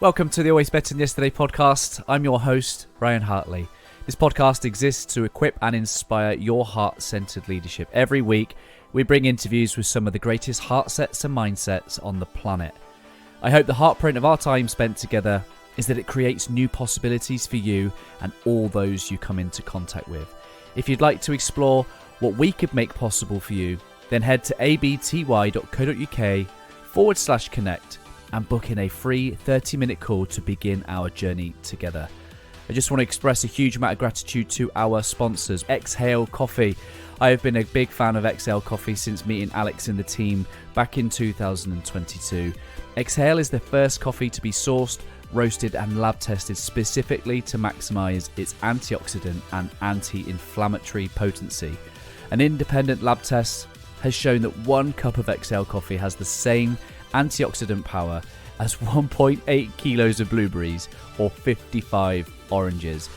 Welcome to the Always Better Than Yesterday podcast. I'm your host, Ryan Hartley. This podcast exists to equip and inspire your heart-centered leadership. Every week, we bring interviews with some of the greatest heart sets and mindsets on the planet. I hope the heartprint of our time spent together is that it creates new possibilities for you and all those you come into contact with. If you'd like to explore what we could make possible for you, then head to abty.co.uk/connect and book in a free 30-minute call to begin our journey together. I just want to express a huge amount of gratitude to our sponsors, Exhale Coffee. I have been a big fan of Exhale Coffee since meeting Alex and the team back in 2022. Exhale is the first coffee to be sourced, roasted and lab tested specifically to maximize its antioxidant and anti-inflammatory potency. An independent lab test has shown that 1 cup of Exhale Coffee has the same antioxidant power as 1.8 kilos of blueberries or 55 oranges.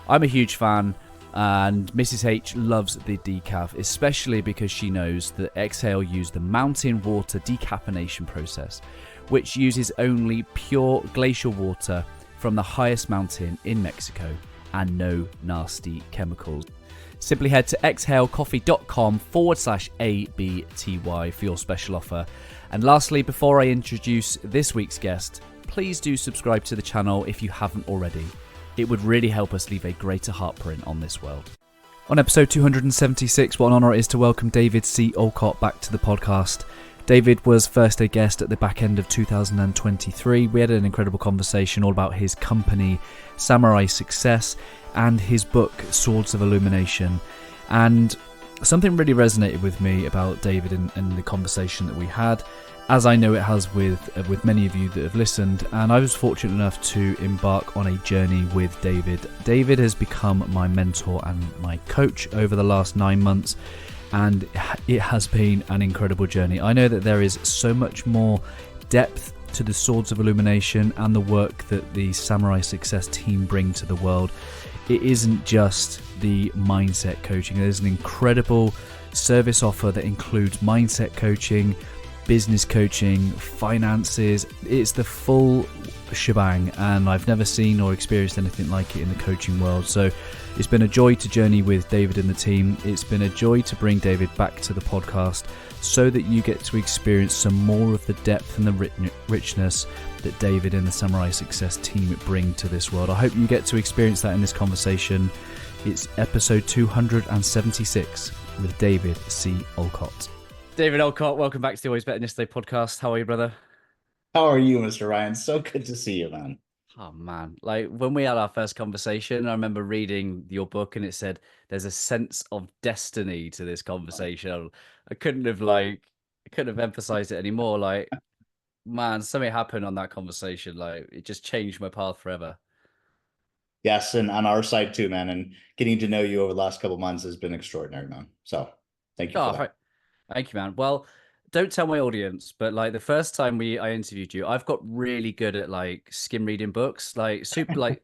I'm a huge fan, and Mrs. H loves the decaf, especially because she knows that Exhale use the mountain water decaffeination process, which uses only pure glacial water from the highest mountain in Mexico and no nasty chemicals. Simply head to exhalecoffee.com/ABTY for your special offer. And lastly, before I introduce this week's guest, please do subscribe to the channel if you haven't already. It would really help us leave a greater heartprint on this world. On episode 276, what an honour it is to welcome David C. Olcott back to the podcast. David was first a guest at the back end of 2023. We had an incredible conversation all about his company, Samurai Success, and his book, Swords of Illumination. And something really resonated with me about David and the conversation that we had, as I know it has with many of you that have listened. And I was fortunate enough to embark on a journey with David. David has become my mentor and my coach over the last 9 months, and it has been an incredible journey. I know that there is so much more depth to the Swords of Illumination and the work that the Samurai Success team bring to the world. It isn't just the mindset coaching. There's an incredible service offer that includes mindset coaching, business coaching, finances. It's the full shebang, and I've never seen or experienced anything like it in the coaching world. So it's been a joy to journey with David and the team. It's been a joy to bring David back to the podcast so that you get to experience some more of the depth and the richness that David and the Samurai Success team bring to this world. I hope you get to experience that in this conversation. It's episode 276 with David C. Olcott. David Olcott, welcome back to the Always Better Than Yesterday podcast. How are you, brother? How are you, Mr. Ryan? So good to see you, man. Oh, man. Like, when we had our first conversation, I remember reading your book and it said there's a sense of destiny to this conversation. I couldn't have emphasized it anymore. Like, man, something happened on that conversation. Like, it just changed my path forever. Yes, and on our side too, man. And getting to know you over the last couple of months has been extraordinary, man. So thank you for that. Thank you, man. Well, don't tell my audience, but like the first time I interviewed you, I've got really good at like skim reading books, like super like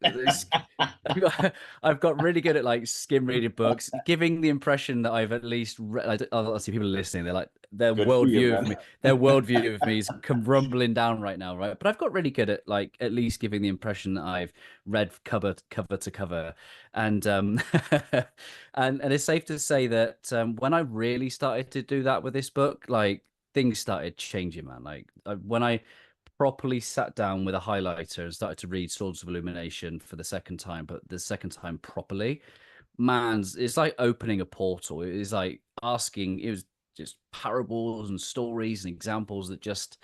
I've got really good at like skim reading books, giving the impression that I've at least obviously people are listening, they're like their worldview of me is come rumbling down right now, right? But I've got really good at like at least giving the impression that I've read cover to cover, and and it's safe to say that when I really started to do that with this book, like things started changing, man. Like when I properly sat down with a highlighter and started to read Swords of Illumination for the second time, but the second time properly, man, it's like opening a portal. It was like it was just parables and stories and examples that just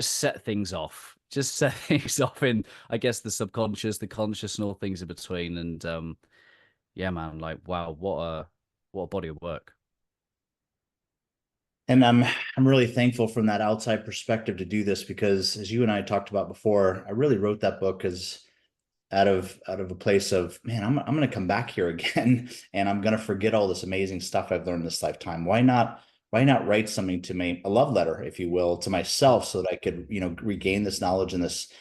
set things off. Just set things off in, I guess, the subconscious, the conscious, and all things in between. And yeah, man, like wow, what a body of work. And I'm really thankful from that outside perspective to do this, because as you and I talked about before, I really wrote that book as out of a place of, man, I'm going to come back here again and I'm going to forget all this amazing stuff I've learned this lifetime. Why not write something to me, a love letter, if you will, to myself, so that I could, regain this knowledge and this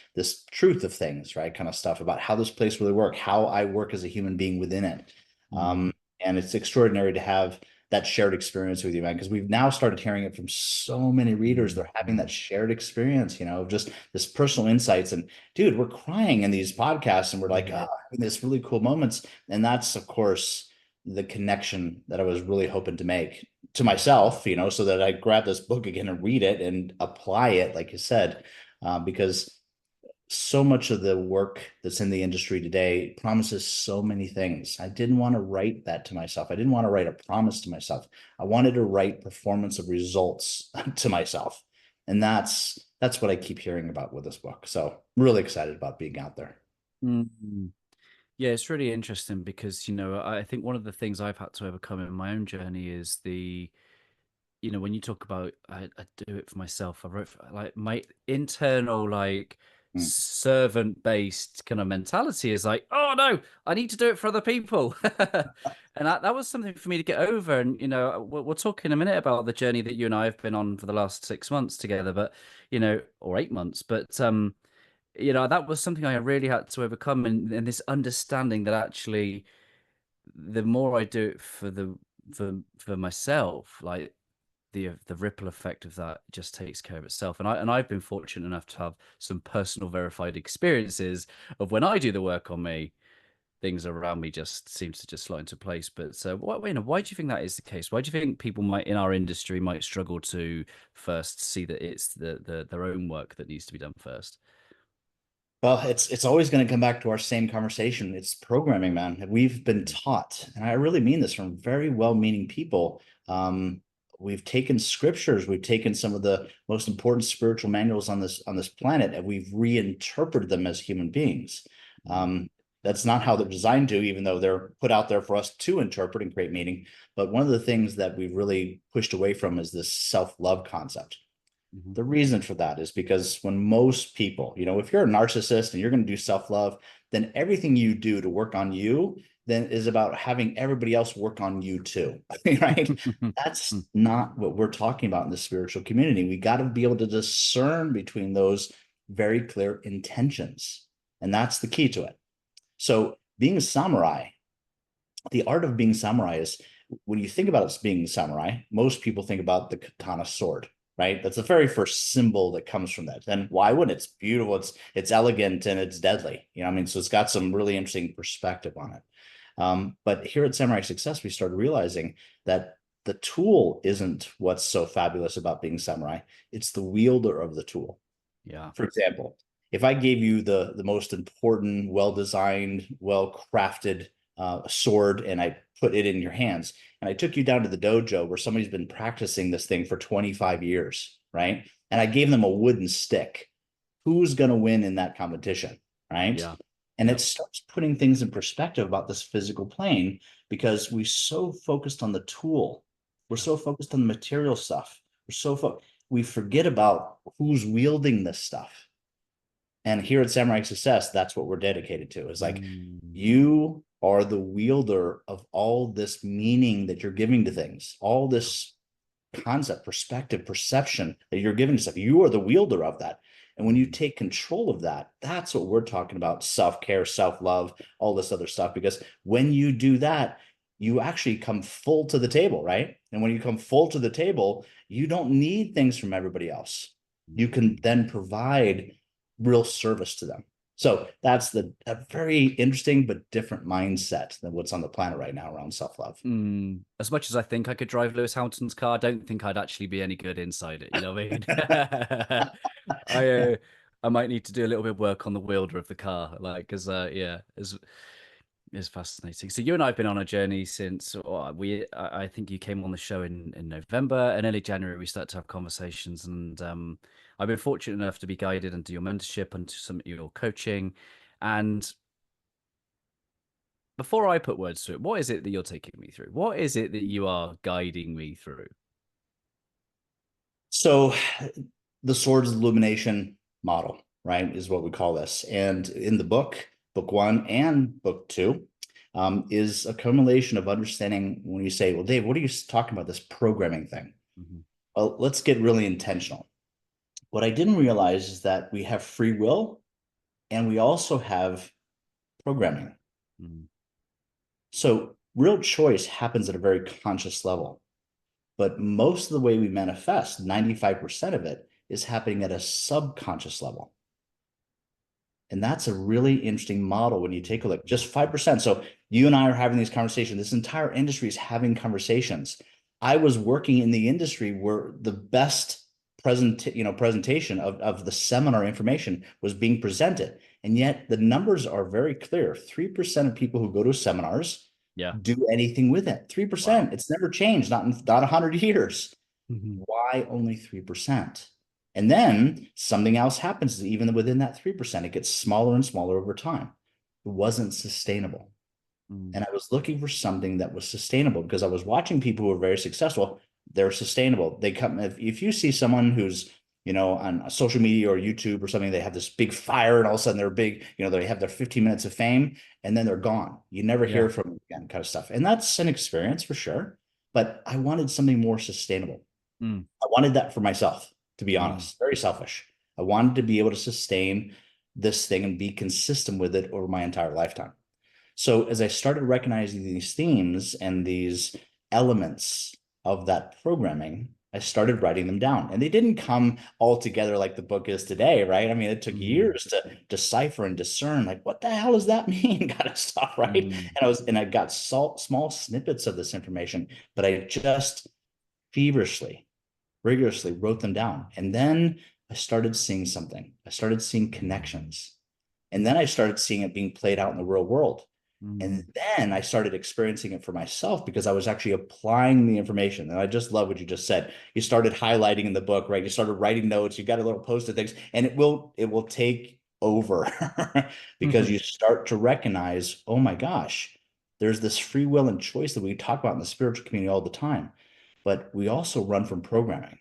truth of things, right? Kind of stuff about how this place really works, how I work as a human being within it. And it's extraordinary to have that shared experience with you, man, because we've now started hearing it from so many readers. They're having that shared experience, just this personal insights. And dude, we're crying in these podcasts and we're like, oh, having this really cool moments. And that's, of course, the connection that I was really hoping to make to myself, so that I grab this book again and read it and apply it, like you said, because so much of the work that's in the industry today promises so many things. I didn't want to write that to myself. I didn't want to write a promise to myself. I wanted to write performance of results to myself. And that's what I keep hearing about with this book. So I'm really excited about being out there. Mm-hmm. Yeah, it's really interesting because, I think one of the things I've had to overcome in my own journey is when you talk about I do it for myself, I wrote like my internal servant-based kind of mentality is like, oh no, I need to do it for other people. And that was something for me to get over. And we'll talk in a minute about the journey that you and I have been on for the last 6 months together, but or 8 months. But that was something I really had to overcome, and this understanding that actually the more I do it for myself, like the ripple effect of that just takes care of itself. And I've been fortunate enough to have some personal verified experiences of when I do the work on me, things around me just seems to just slot into place. But why do you think that is the case? Why do you think people in our industry might struggle to first see that it's their own work that needs to be done first? Well, it's always going to come back to our same conversation. It's programming, man. We've been taught, and I really mean this from very well-meaning people. We've taken scriptures, we've taken some of the most important spiritual manuals on this planet, and we've reinterpreted them as human beings. That's not how they're designed to, even though they're put out there for us to interpret and create meaning. But one of the things that we've really pushed away from is this self-love concept. The reason for that is because when most people, if you're a narcissist and you're going to do self-love, then everything you do to work on you then is about having everybody else work on you too, right? That's not what we're talking about in the spiritual community. We got to be able to discern between those very clear intentions. And that's the key to it. So being a samurai, the art of being samurai is, when you think about it as being a samurai, most people think about the katana sword, right? That's the very first symbol that comes from that. And why wouldn't it? It's beautiful, it's elegant, and it's deadly. So it's got some really interesting perspective on it. But here at Samurai Success, we started realizing that the tool isn't what's so fabulous about being samurai. It's the wielder of the tool. Yeah. For example, if I gave you the most important, well-designed, well-crafted sword, and I put it in your hands, and I took you down to the dojo where somebody's been practicing this thing for 25 years, right? And I gave them a wooden stick, who's going to win in that competition, right? Yeah. And it starts putting things in perspective about this physical plane, because we're so focused on the tool. We're so focused on the material stuff. We forget about who's wielding this stuff. And here at Samurai Success, that's what we're dedicated to. Is like, you are the wielder of all this meaning that you're giving to things, all this concept, perspective, perception that you're giving to stuff. You are the wielder of that. And when you take control of that, that's what we're talking about: self-care, self-love, all this other stuff. Because when you do that, you actually come full to the table, right? And when you come full to the table, you don't need things from everybody else. You can then provide real service to them. So that's a very interesting but different mindset than what's on the planet right now around self-love. As much as I think I could drive Lewis Hamilton's car, I don't think I'd actually be any good inside it. You know what I mean? I might need to do a little bit of work on the wielder of the car, because it's fascinating. So you and I have been on a journey since I think you came on the show in November, and early January we started to have conversations, and I've been fortunate enough to be guided into your mentorship and to some of your coaching. And before I put words to it, what is it that you're taking me through? What is it that you are guiding me through? So the Swords of Illumination model, right, is what we call this. And in the book 1 and book 2, is a accumulation of understanding. When you say, well, Dave, what are you talking about, this programming thing? Well, let's get really intentional. What I didn't realize is that we have free will and we also have programming. So real choice happens at a very conscious level. But most of the way we manifest, 95% of it, is happening at a subconscious level. And that's a really interesting model when you take a look, just 5%. So you and I are having these conversations. This entire industry is having conversations. I was working in the industry where the best presentation of the seminar information was being presented. And yet the numbers are very clear. 3% of people who go to seminars do anything with it. 3%. Wow. It's never changed, not 100 years. Mm-hmm. Why only 3%? And then something else happens even within that 3%. It gets smaller and smaller over time. It wasn't sustainable. And I was looking for something that was sustainable because I was watching people who were very successful. They're sustainable. They come, if you see someone who's, on social media or YouTube or something, they have this big fire and all of a sudden they're big, they have their 15 minutes of fame and then they're gone. You never hear from them again, kind of stuff. And that's an experience for sure. But I wanted something more sustainable. I wanted that for myself, to be honest, very selfish. I wanted to be able to sustain this thing and be consistent with it over my entire lifetime. So as I started recognizing these themes and these elements of that programming, I started writing them down. And they didn't come all together like the book is today, right? I mean, it took years to decipher and discern, like, what the hell does that mean? Kind of stuff, right? And I got small snippets of this information, but I just rigorously wrote them down. And then I started seeing something. I started seeing connections. And then I started seeing it being played out in the real world. And then I started experiencing it for myself because I was actually applying the information. And I just love what you just said. You started highlighting in the book, right? You started writing notes, you got a little post-it things, and it will take over because you start to recognize, oh my gosh, there's this free will and choice that we talk about in the spiritual community all the time. But we also run from programming.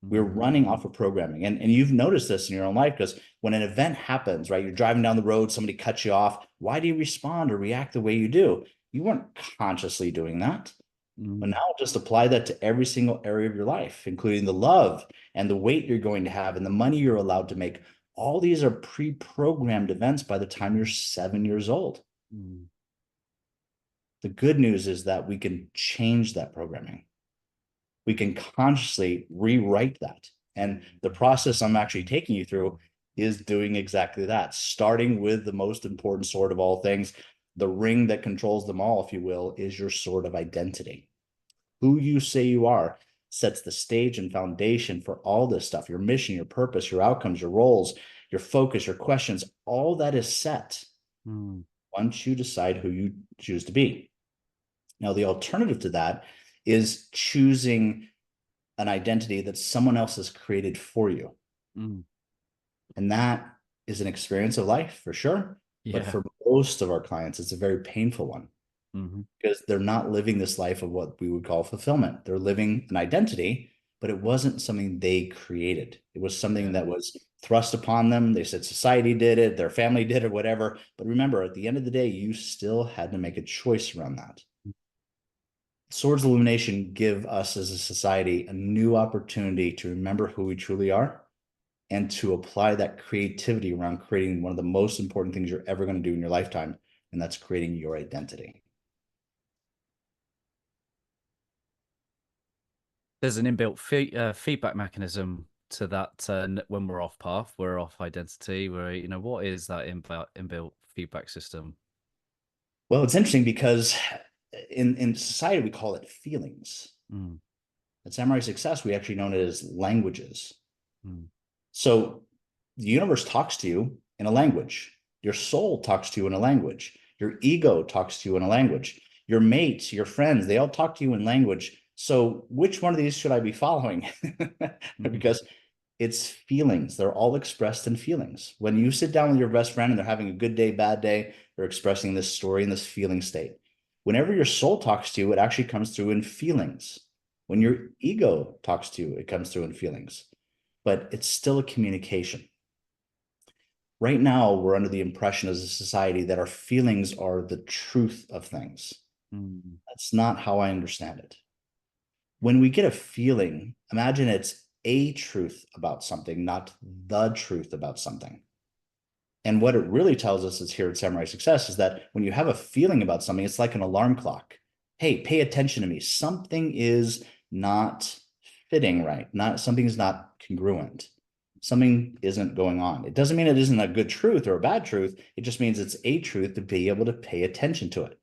We're running off of programming. And you've noticed this in your own life because when an event happens, right, you're driving down the road, somebody cuts you off. Why do you respond or react the way you do? You weren't consciously doing that. But now just apply that to every single area of your life, including the love and the weight you're going to have and the money you're allowed to make. All these are pre-programmed events by the time you're 7 years old. The good news is that we can change that programming. We can consciously rewrite that. And the process I'm actually taking you through is doing exactly that, starting with the most important sword of all things. The ring that controls them all, if you will, is your sword of identity. Who you say you are sets the stage and foundation for all this stuff, your mission, your purpose, your outcomes, your roles, your focus, your questions, all that is set once you decide who you choose to be. Now, the alternative to that is choosing an identity that someone else has created for you. And that is an experience of life for sure. But for most of our clients, it's a very painful one because they're not living this life of what we would call fulfillment. They're living an identity, but it wasn't something they created. It was something that was thrust upon them. They said society did it, their family did it, whatever. But remember, at the end of the day, you still had to make a choice around that. Swords of Illumination give us as a society a new opportunity to remember who we truly are and to apply that creativity around creating one of the most important things you're ever going to do in your lifetime, and that's creating your identity. There's an inbuilt feedback mechanism to that. When we're off path, we're off identity. What is that inbuilt feedback system? Well, it's interesting because in society, we call it feelings. At Samurai Success, we actually know it as languages. So the universe talks to you in a language. Your soul talks to you in a language. Your ego talks to you in a language. Your mates, your friends, they all talk to you in language. So which one of these should I be following? Because it's feelings. They're all expressed in feelings. When you sit down with your best friend and they're having a good day, bad day, they're expressing this story in this feeling state. Whenever your soul talks to you, it actually comes through in feelings. When your ego talks to you, it comes through in feelings. But it's still a communication. Right now, we're under the impression as a society that our feelings are the truth of things. That's not how I understand it. When we get a feeling, imagine it's a truth about something, not the truth about something. And what it really tells us is here at Samurai Success is that when you have a feeling about something, it's like an alarm clock. hey, pay attention to me. Something is not fitting right. Not something is not congruent. Something isn't going on. It doesn't mean it isn't a good truth or a bad truth. It just means it's a truth to be able to pay attention to it.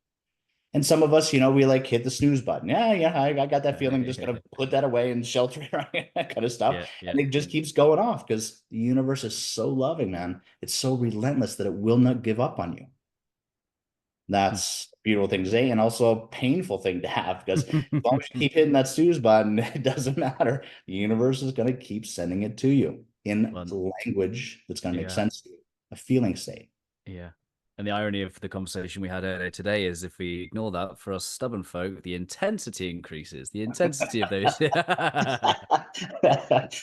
And some of us, we like hit the snooze button. Yeah, I got that feeling. Just gonna put that away and shelter it, right? That kind of stuff. Yeah, yeah. And it just keeps going off because the universe is so loving, man. It's so relentless that it will not give up on you. That's a beautiful thing to say, and also a painful thing to have because as long as you keep hitting that snooze button, it doesn't matter. The universe is going to keep sending it to you in Well, language that's going to make yeah, sense to you, a feeling state. yeah. And the irony of the conversation we had earlier today is if we ignore that, for us stubborn folk, the intensity increases. The intensity of those.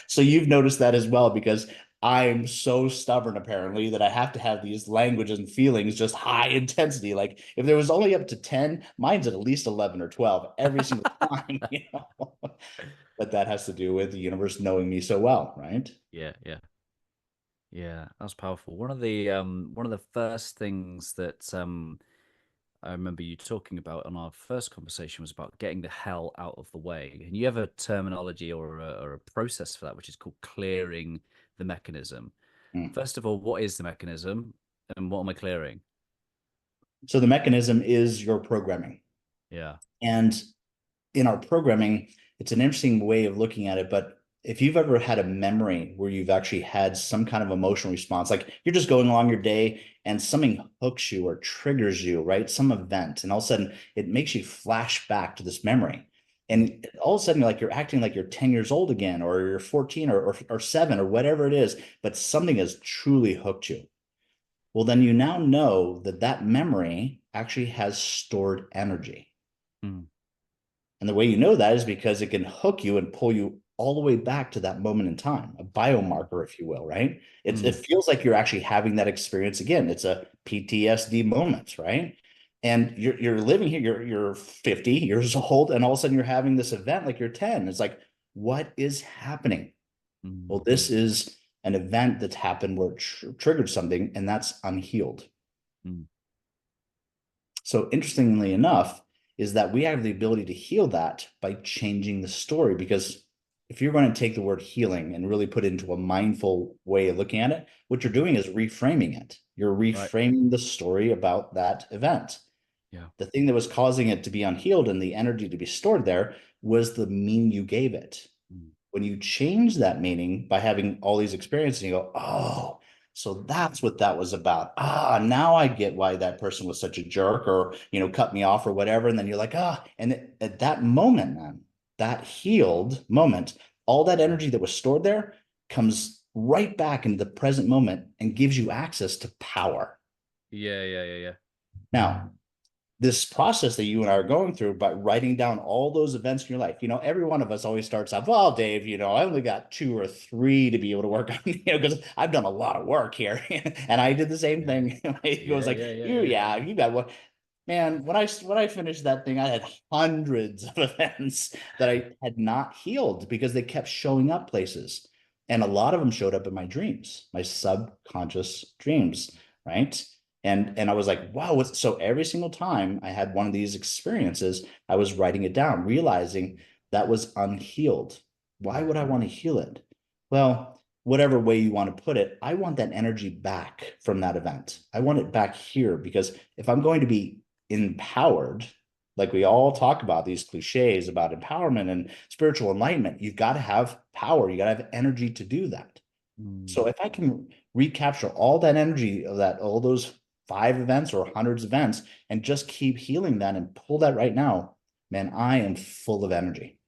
So you've noticed that as well because I'm so stubborn apparently that I have to have these languages and feelings just high intensity. Like if there was only up to 10, mine's at least 11 or 12 every single time, But that has to do with the universe knowing me so well, right? Yeah, yeah. Yeah, that's powerful. One of the first things that I remember you talking about on our first conversation was about getting the hell out of the way. And you have a terminology or a process for that, which is called clearing the mechanism. Mm. First of all, what is the mechanism and what am I clearing? So the mechanism is your programming. Yeah. And in our programming, it's an interesting way of looking at it. But if you've ever had a memory where you've actually had some kind of emotional response, like you're just going along your day and something hooks you or triggers you, right? Some event, and all of a sudden it makes you flash back to this memory. And all of a sudden, like you're acting like you're 10 years old again, or you're 14 or 7 or whatever it is, but something has truly hooked you. Well, then you now know that that memory actually has stored energy. Mm. And the way you know that is because it can hook you and pull you all the way back to that moment in time, a biomarker, if you will, right? It feels like you're actually having that experience again. It's a PTSD moment, right? And you're living here, you're 50 years old, and all of a sudden you're having this event like you're 10. It's like, what is happening? Well, this is an event that's happened where it triggered something, and that's unhealed. Mm. So interestingly enough, is that we have the ability to heal that by changing the story. Because if you're going to take the word healing and really put it into a mindful way of looking at it, what you're doing is reframing it. You're Right. reframing the story about that event. Yeah. The thing that was causing it to be unhealed and the energy to be stored there was the meaning you gave it. Mm. When you change that meaning by having all these experiences, you go, oh, so that's what that was about. Ah, now I get why that person was such a jerk or, cut me off or whatever. And then you're like, and at that moment, man, that healed moment, all that energy that was stored there comes right back into the present moment and gives you access to power. Yeah, yeah, yeah, yeah. Now, this process that you and I are going through by writing down all those events in your life. Every one of us always starts off, well, Dave, I only got 2 or 3 to be able to work on, because I've done a lot of work here. And I did the same Yeah. thing. It Yeah, was like, yeah, yeah, you, yeah. yeah, you got one. Man, when I finished that thing, I had hundreds of events that I had not healed because they kept showing up places. And a lot of them showed up in my dreams, my subconscious dreams, right? And I was like, wow, so every single time I had one of these experiences, I was writing it down, realizing that was unhealed. Why would I want to heal it? Well, whatever way you want to put it, I want that energy back from that event. I want it back here because if I'm going to be empowered, like we all talk about these cliches about empowerment and spiritual enlightenment, you've got to have power. You got to have energy to do that. So if I can recapture all that energy of that, all those 5 events or hundreds of events, and just keep healing that and pull that right now, man, I am full of energy.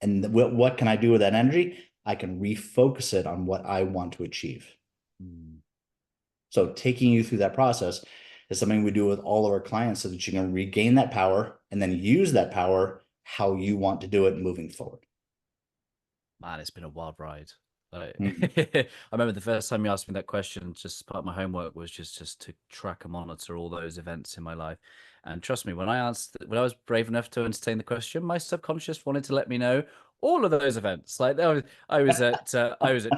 And what can I do with that energy? I can refocus it on what I want to achieve. So taking you through that process is something we do with all of our clients so that you can regain that power and then use that power how you want to do it moving forward. Man, it's been a wild ride. Like, Mhm. I remember the first time you asked me that question, just part of my homework was just to track and monitor all those events in my life. And trust me, when I was brave enough to entertain the question, my subconscious wanted to let me know all of those events. Like I was at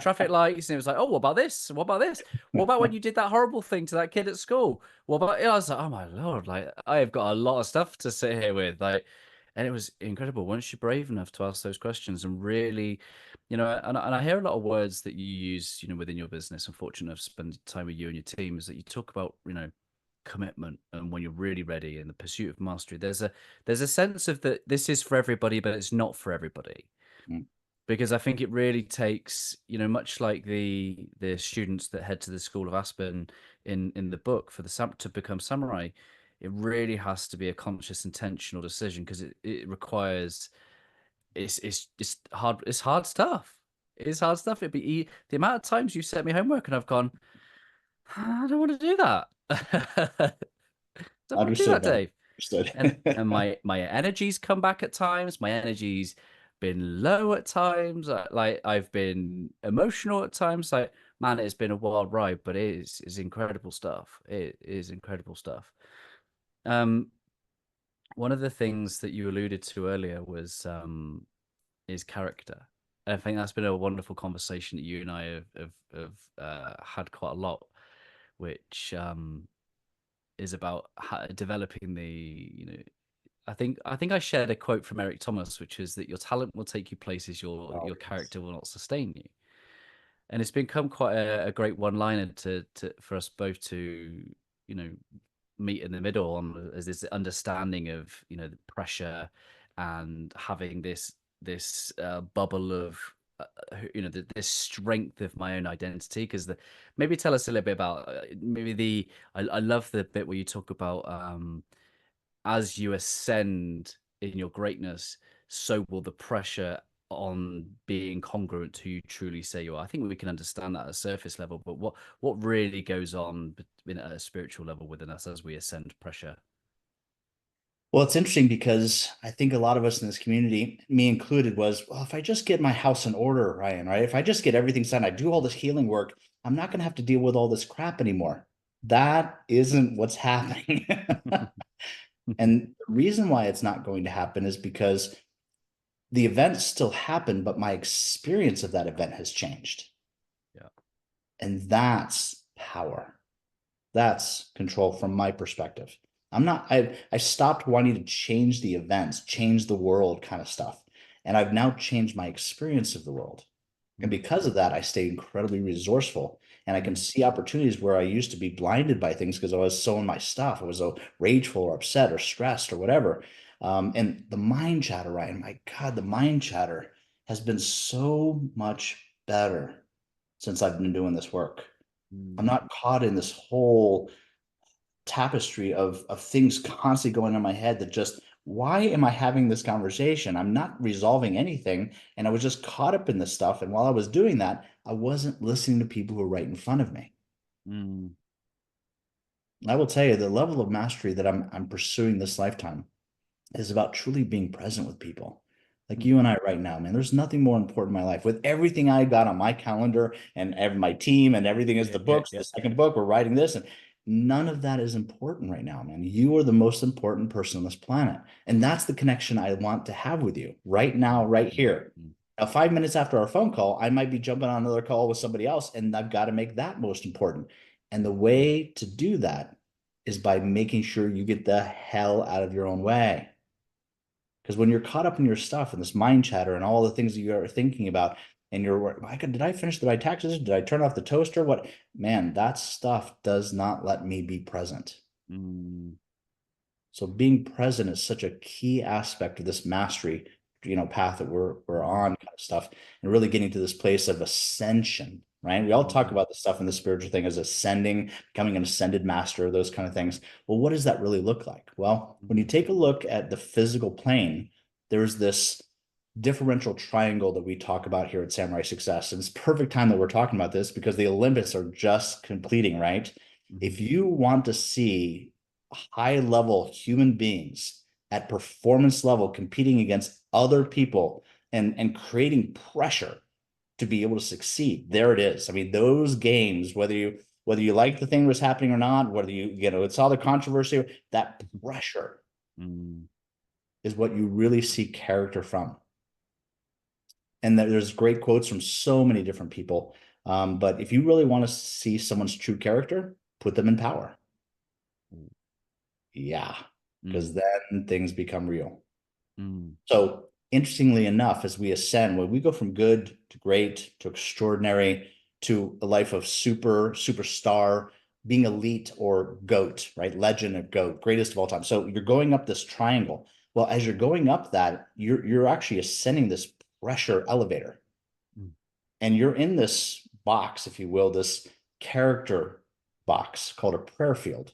traffic lights, and it was like, oh, what about this? What about this? What about when you did that horrible thing to that kid at school? What about? I was like, oh my Lord, like I have got a lot of stuff to sit here with, like, and it was incredible once you're brave enough to ask those questions and really, and I hear a lot of words that you use, within your business. I'm fortunate enough to spend time with you and your team, is that you talk about, commitment, and when you're really ready, and the pursuit of mastery. There's a sense of that this is for everybody, but it's not for everybody, Mm. because I think it really takes, much like the students that head to the School of Aspen in the book for to become samurai. It really has to be a conscious, intentional decision, because it requires, it's hard stuff. It's hard stuff. The amount of times you set me homework and I've gone, I don't want to do that. Don't want to do Understood, that, man. Dave. And Understood. my energy's come back at times. My energy's been low at times. Like I've been emotional at times. Like, man, it's been a wild ride, but it's incredible stuff. It is incredible stuff. Um, One of the things that you alluded to earlier was is character. I think that's been a wonderful conversation that you and I have had quite a lot, which is about developing I think I shared a quote from Eric Thomas, which is that your talent will take you places Oh, your yes. character will not sustain you. And it's become quite a great one-liner to for us both to, you know, meet in the middle on, as this understanding of, the pressure, and having this bubble of this strength of my own identity. Because maybe tell us a little bit about maybe I love the bit where you talk about as you ascend in your greatness, so will the pressure on being congruent to who you truly say you are. I think we can understand that at a surface level, but what really goes on at a spiritual level within us as we ascend pressure? Well, it's interesting because I think a lot of us in this community, me included, was, well, if I just get my house in order, Ryan, right? If I just get everything signed, I do all this healing work, I'm not going to have to deal with all this crap anymore. That isn't what's happening. And the reason why it's not going to happen is because the event still happened, but my experience of that event has changed. Yeah. And that's power. That's control from my perspective. I stopped wanting to change the events, change the world kind of stuff. And I've now changed my experience of the world. And because of that, I stay incredibly resourceful, and I can Mm, see opportunities where I used to be blinded by things because I was so in my stuff. I was so rageful or upset or stressed or whatever. And the mind chatter, Ryan, my God, the mind chatter has been so much better since I've been doing this work. I'm mm, not caught in this whole tapestry of things constantly going on in my head that just, why am I having this conversation? I'm not resolving anything. And I was just caught up in this stuff. And while I was doing that, I wasn't listening to people who were right in front of me. mm, I will tell you, the level of mastery that I'm pursuing this lifetime is about truly being present with people. Like mm. you and I right now, man, there's nothing more important in my life. With everything I got on my calendar and my team and everything is Yeah, the yeah, books, yeah. the second book, we're writing this, and none of that is important right now, man. You are the most important person on this planet. And that's the connection I want to have with you right now, Mm, right mm, here. mm, Now, 5 minutes after our phone call, I might be jumping on another call with somebody else, and I've got to make that most important. And the way to do that is by making sure you get the hell out of your own way. Because when you're caught up in your stuff and this mind chatter and all the things that you are thinking about, and you're, did I finish my taxes? Did I turn off the toaster? What, man, that stuff does not let me be present. mm, So being present is such a key aspect of this mastery, path that we're mm, on, kind of stuff, and really getting to this place of ascension, right? We all talk mm, about the stuff in the spiritual thing as ascending, becoming an ascended master, those kind of things. Well, what does that really look like? Well, when you mm, take a look at the physical plane, there's this differential triangle that we talk about here at Samurai Success. And it's perfect time that we're talking about this because the Olympics are just completing, right? mm, If you want to see high level human beings at performance level competing against other people and creating pressure to be able to succeed, there it is. I mean, those games, whether you like the thing that was happening or not, whether it's all the controversy, that pressure mm. is what you really see character from. And there's great quotes from so many different people. But if you really want to see someone's true character, put them in power. Yeah, because then things become real. So interestingly enough, as we ascend, when we go from good to great to extraordinary to a life of superstar, being elite or GOAT, right? Legend of GOAT, greatest of all time. So you're going up this triangle. Well, as you're going up that, you're actually ascending this pressure elevator. And you're in this box, if you will, this character box called a prayer field.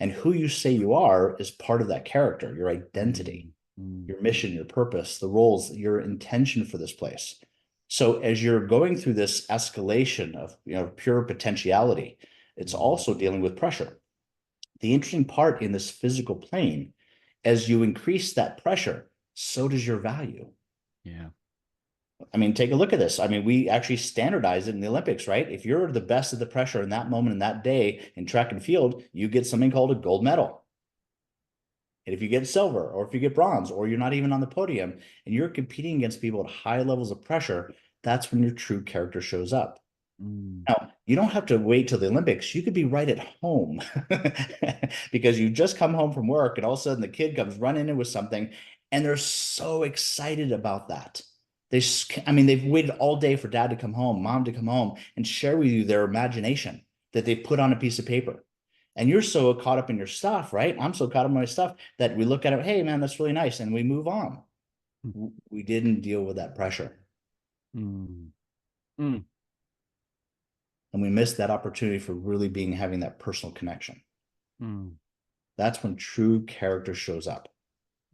And who you say you are is part of that character, your identity, your mission, your purpose, the roles, your intention for this place. So as you're going through this escalation of pure potentiality, it's also dealing with pressure. The interesting part in this physical plane, as you increase that pressure, so does your value. Yeah. I mean, take a look at this. I mean, we actually standardize it in the Olympics, right? If you're the best of the pressure in that moment, in that day in track and field, you get something called a gold medal. And if you get silver, or if you get bronze, or you're not even on the podium, and you're competing against people at high levels of pressure, that's when your true character shows up. Now, you don't have to wait till the Olympics. You could be right at home because you just come home from work and all of a sudden the kid comes running in with something and they're so excited about that. They've waited all day for dad to come home, mom to come home and share with you their imagination that they put on a piece of paper. And you're so caught up in your stuff, right? I'm so caught up in my stuff that we look at it, hey, man, that's really nice. And we move on. We didn't deal with that pressure. And we missed that opportunity for really having that personal connection. That's when true character shows up.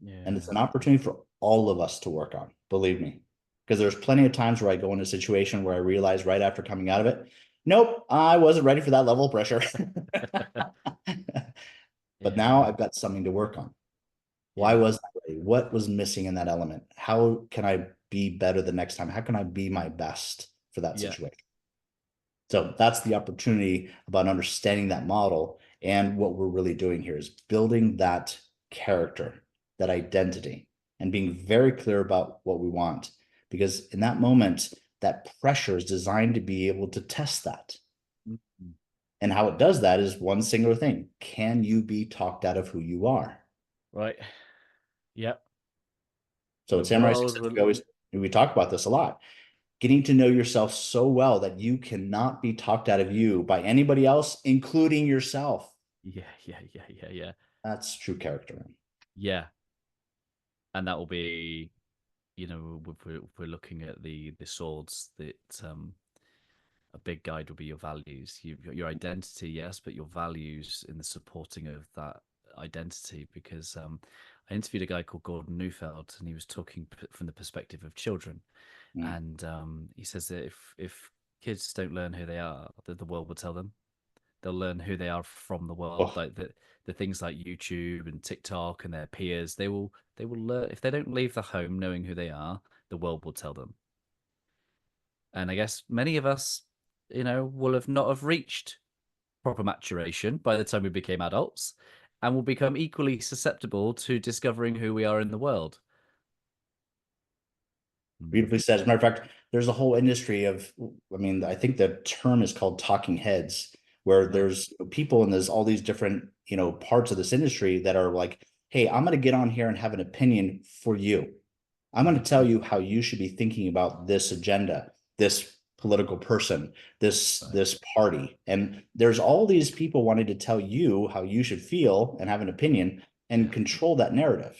And it's an opportunity for all of us to work on, believe me. Because there's plenty of times where I go in a situation where I realize right after coming out of it, nope, I wasn't ready for that level of pressure. But now I've got something to work on. Why wasn't I ready? What was missing in that element? How can I be better the next time? How can I be my best for that situation? So that's the opportunity about understanding that model. And what we're really doing here is building that character, that identity, and being very clear about what we want. Because in that moment, that pressure is designed to be able to test that. And how it does that is one singular thing. Can you be talked out of who you are? Right. Yep. So at Samurai Success, we talk about this a lot. Getting to know yourself so well that you cannot be talked out of you by anybody else, including yourself. Yeah. That's true character. Yeah. And that will be, if we're looking at the swords, that a big guide will be your values. Your identity, yes, but your values in the supporting of that identity. Because I interviewed a guy called Gordon Neufeld, and he was talking from the perspective of children. And he says that if kids don't learn who they are, that the world will tell them. They'll learn who they are from the world, like the things like YouTube and TikTok and their peers. They will learn. If they don't leave the home knowing who they are, the world will tell them. And I guess many of us, will have not have reached proper maturation by the time we became adults, and will become equally susceptible to discovering who we are in the world. Beautifully said. As a matter of fact, there's a whole industry of, I think the term is called talking heads, where there's people and there's all these different, parts of this industry that are like, hey, I'm going to get on here and have an opinion for you. I'm going to tell you how you should be thinking about this agenda, this political person, this party. And there's all these people wanting to tell you how you should feel and have an opinion and control that narrative.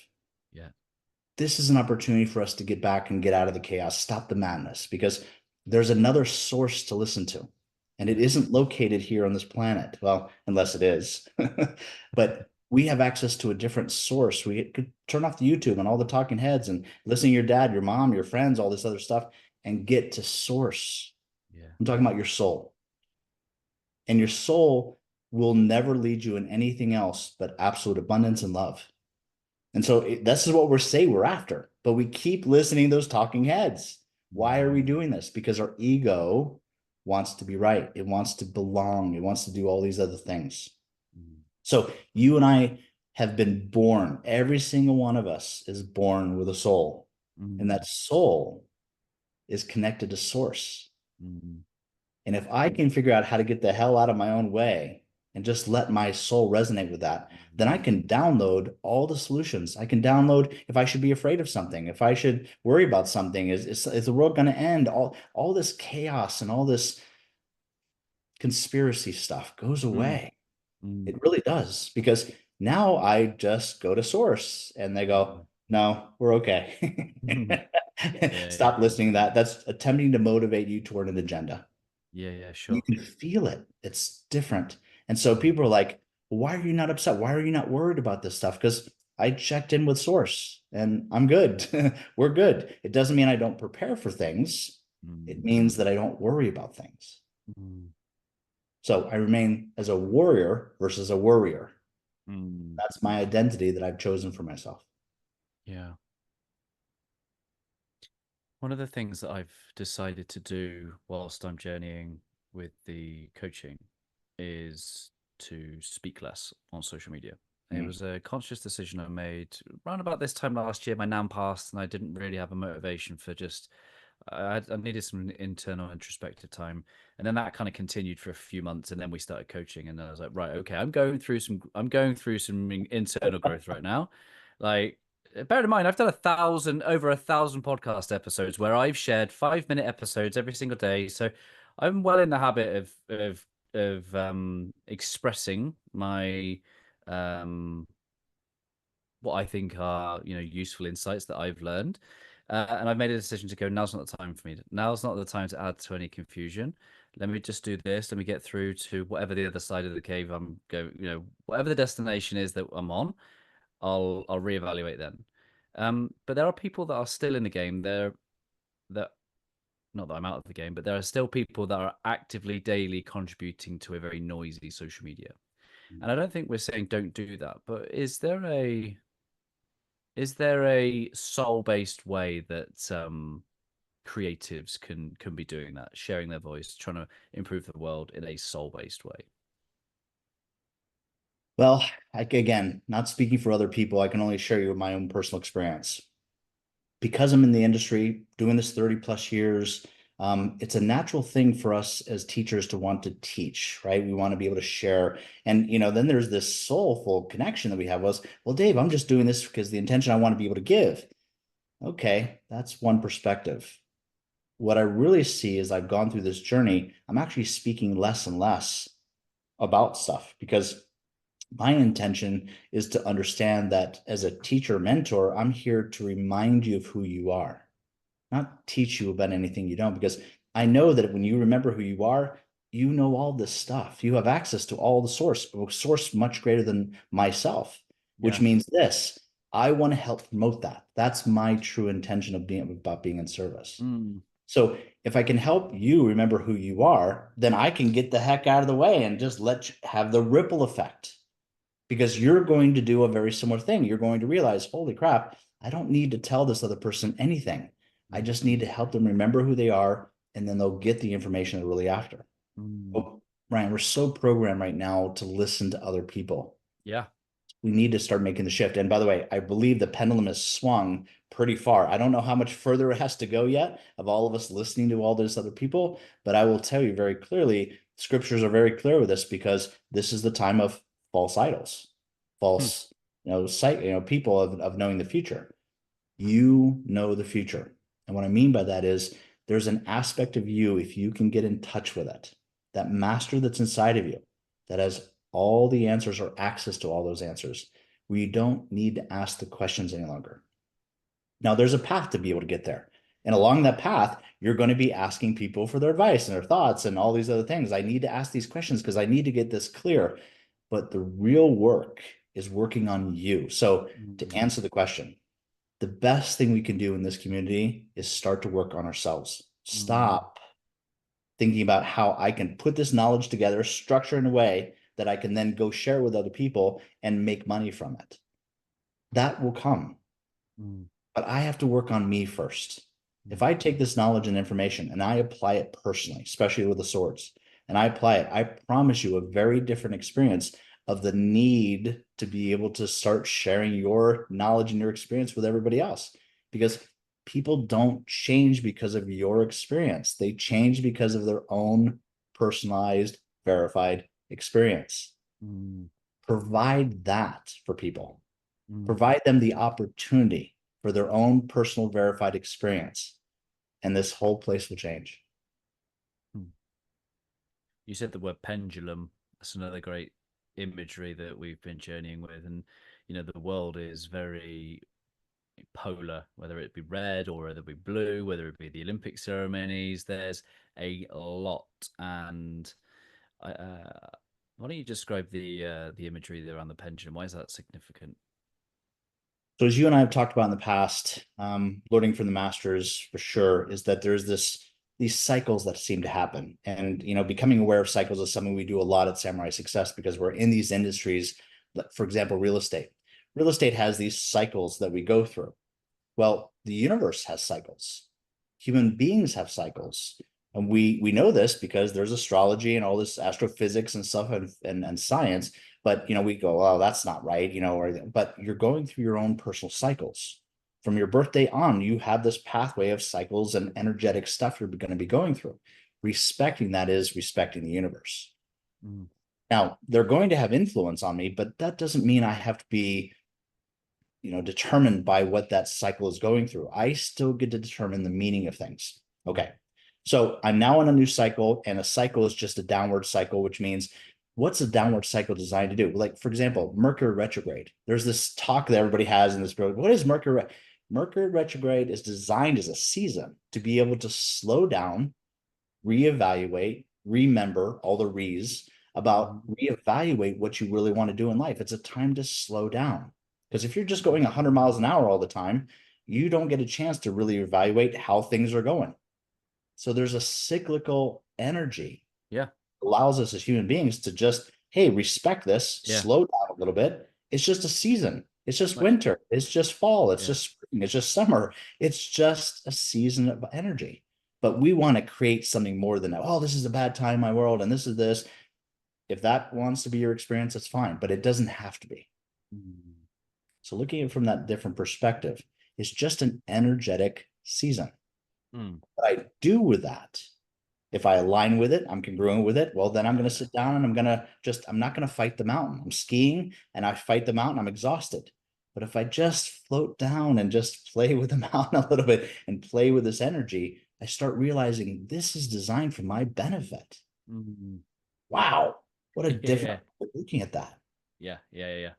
This is an opportunity for us to get back and get out of the chaos, stop the madness, because there's another source to listen to. And it isn't located here on this planet. Well, unless it is. But we have access to a different source. We could turn off the YouTube and all the talking heads and listen to your dad, your mom, your friends, all this other stuff, and get to source. I'm talking about your soul. And your soul will never lead you in anything else but absolute abundance and love. And so this is what we're after, but we keep listening to those talking heads. Why are we doing this? Because our ego wants to be right. It wants to belong. It wants to do all these other things. So you and I have been born. Every single one of us is born with a soul. And that soul is connected to source. Mm. And if I can figure out how to get the hell out of my own way and just let my soul resonate with that, then I can download all the solutions. I can download if I should be afraid of something, if I should worry about something, is the world going to end? All this chaos and all this conspiracy stuff goes Mm. away. Mm. It really does, because now I just go to source and they go, no, we're okay. Yeah, Stop listening to that. That's attempting to motivate you toward an agenda. yeah, You sure. can feel it. It's different. And so people are like, why are you not upset? Why are you not worried about this stuff? Because I checked in with source and I'm good. We're good. It doesn't mean I don't prepare for things. It Mm. means that I don't worry about things. Mm. So I remain as a warrior versus a worrier. Mm. That's my identity that I've chosen for myself. Yeah. One of the things that I've decided to do whilst I'm journeying with the coaching is to speak less on social media. It Mm. was a conscious decision I made around about this time last year. My nan passed, and I didn't really have a motivation for just. I needed some internal introspective time, and then that kind of continued for a few months, and then we started coaching, and then I was like, right, okay, I'm going through some internal growth right now, like. Bear in mind, I've done over 1,000 podcast episodes where I've shared 5-minute episodes every single day. So I'm well in the habit of expressing my um, what I think are useful insights that I've learned, and I've made a decision to go. Now's not the time for me. Now's not the time to add to any confusion. Let me just do this. Let me get through to whatever the other side of the cave I'm going. Whatever the destination is that I'm on, I'll reevaluate then. But there are people that are still in the game. That not that I'm out of the game, but there are still people that are actively daily contributing to a very noisy social media. And I don't think we're saying don't do that, but is there a soul-based way that creatives can be doing that, sharing their voice, trying to improve the world in a soul-based way? Well, again, not speaking for other people, I can only share you my own personal experience. Because I'm in the industry doing this 30 plus years, it's a natural thing for us as teachers to want to teach, right? We want to be able to share. And, then there's this soulful connection that we have was, well, Dave, I'm just doing this because the intention I want to be able to give. Okay, that's one perspective. What I really see as I've gone through this journey, I'm actually speaking less and less about stuff because my intention is to understand that as a teacher mentor, I'm here to remind you of who you are, not teach you about anything you don't, because I know that when you remember who you are, you know all this stuff. You have access to all the source much greater than myself, which Yeah. means this. I want to help promote that. That's my true intention of being in service. Mm. So if I can help you remember who you are, then I can get the heck out of the way and just let you have the ripple effect, because you're going to do a very similar thing. You're going to realize, holy crap, I don't need to tell this other person anything. I just need to help them remember who they are, and then they'll get the information they're really after. Mm. Oh, Ryan, we're so programmed right now to listen to other people. Yeah. We need to start making the shift. And by the way, I believe the pendulum has swung pretty far. I don't know how much further it has to go yet of all of us listening to all those other people, but I will tell you very clearly, scriptures are very clear with this, because this is the time of false idols, Hmm. false, people of knowing the future. You know the future. And what I mean by that is there's an aspect of you, if you can get in touch with it, that master that's inside of you, that has all the answers or access to all those answers, where you don't need to ask the questions any longer. Now, there's a path to be able to get there. And along that path, you're going to be asking people for their advice and their thoughts and all these other things. I need to ask these questions because I need to get this clear. But the real work is working on you. So, to Mm. answer the question, the best thing we can do in this community is start to work on ourselves. Mm. Stop thinking about how I can put this knowledge together, structure in a way that I can then go share with other people and make money from it. That will come. Mm. But I have to work on me first. If Mm. I take this knowledge and information and I apply it personally, especially with the swords, and I apply it, I promise you a very different experience of the need to be able to start sharing your knowledge and your experience with everybody else. Because people don't change because of your experience. They change because of their own personalized, verified experience. Mm, Provide that for people. mm, Provide them the opportunity for their own personal verified experience, and this whole place will change. mm. You said the word pendulum. That's another great imagery that we've been journeying with. And, the world is very polar, whether it be red or whether it be blue, whether it be the Olympic ceremonies. There's a lot. And why don't you describe the imagery there on the pendulum? Why is that significant? So as you and I have talked about in the past, learning from the masters for sure is that there's these cycles that seem to happen. And becoming aware of cycles is something we do a lot at Samurai Success because we're in these industries. For example, real estate. Real estate has these cycles that we go through. Well, the universe has cycles. Human beings have cycles. And we know this because there's astrology and all this astrophysics and stuff and science. But we go, oh, that's not right, but you're going through your own personal cycles. From your birthday on, you have this pathway of cycles and energetic stuff you're going to be going through. Respecting that is respecting the universe. Mm. Now, they're going to have influence on me, but that doesn't mean I have to be determined by what that cycle is going through. I still get to determine the meaning of things. Okay. So I'm now in a new cycle, and a cycle is just a downward cycle, which means what's a downward cycle designed to do? Like, for example, Mercury retrograde. There's this talk that everybody has in this building. What is Mercury? Mercury retrograde is designed as a season to be able to slow down, reevaluate, remember all the re's about reevaluate what you really want to do in life. It's a time to slow down. Because if you're just going 100 miles an hour all the time, you don't get a chance to really evaluate how things are going. So there's a cyclical energy Yeah. allows us as human beings to just, hey, respect this, Yeah. slow down a little bit. It's just a season. It's just Like, winter. It's just fall. It's yeah. just spring. It's just summer. It's just a season of energy. But we want to create something more than that. Oh, this is a bad time in my world, and this is this. If that wants to be your experience, that's fine, but it doesn't have to be. Mm. So looking at it from that different perspective, it's just an energetic season. Mm. What I do with that, if I align with it, I'm congruent with it, well, then I'm going to sit down and I'm not going to fight the mountain. I'm skiing and I fight the mountain, I'm exhausted. But if I just float down and just play with the mountain a little bit and play with this energy, I start realizing this is designed for my benefit. Mm. Wow. What a Yeah. different way of looking at that. Yeah. Yeah. Yeah.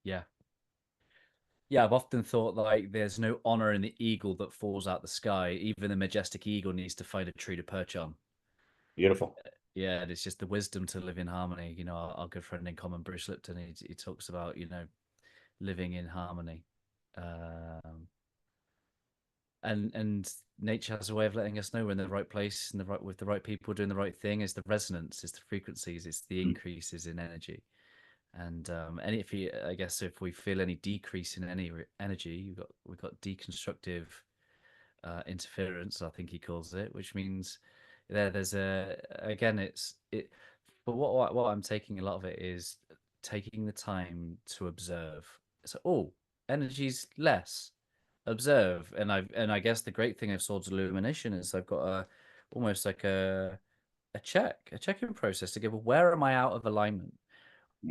Yeah. Yeah, I've often thought like there's no honor in the eagle that falls out the sky. Even the majestic eagle needs to find a tree to perch on. Beautiful. Yeah, and it's just the wisdom to live in harmony. Our good friend in common, Bruce Lipton, he talks about living in harmony, um, and nature has a way of letting us know we're in the right place and the right with the right people doing the right thing. It's the resonance, it's the frequencies, it's the increases in energy. And if you, I guess, if we feel any decrease in any energy, we've got deconstructive interference, I think he calls it, which means there's a again, it's it. But what I'm taking a lot of it is taking the time to observe. So, oh, energy's less. Observe, and I guess the great thing of Swords of Illumination is I've got almost like a check-in process to give. Where am I out of alignment?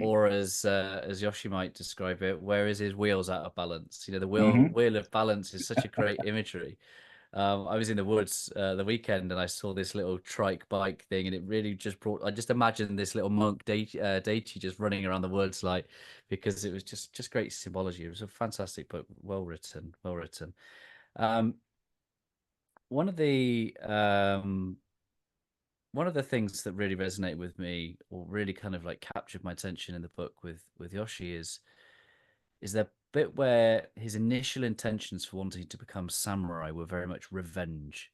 Or as Yoshi might describe it, where is his wheels out of balance? The Mm-hmm. wheel of balance is such a great imagery. I was in the woods the weekend and I saw this little trike bike thing, and it really just brought. I just imagined this little monk Deichi just running around the woods, like, because it was just great symbology. It was a fantastic book, well written, well written. Um, one of the um, one of the things that really resonated with me, or really kind of like captured my attention in the book with Yoshi, is that bit where his initial intentions for wanting to become samurai were very much revenge.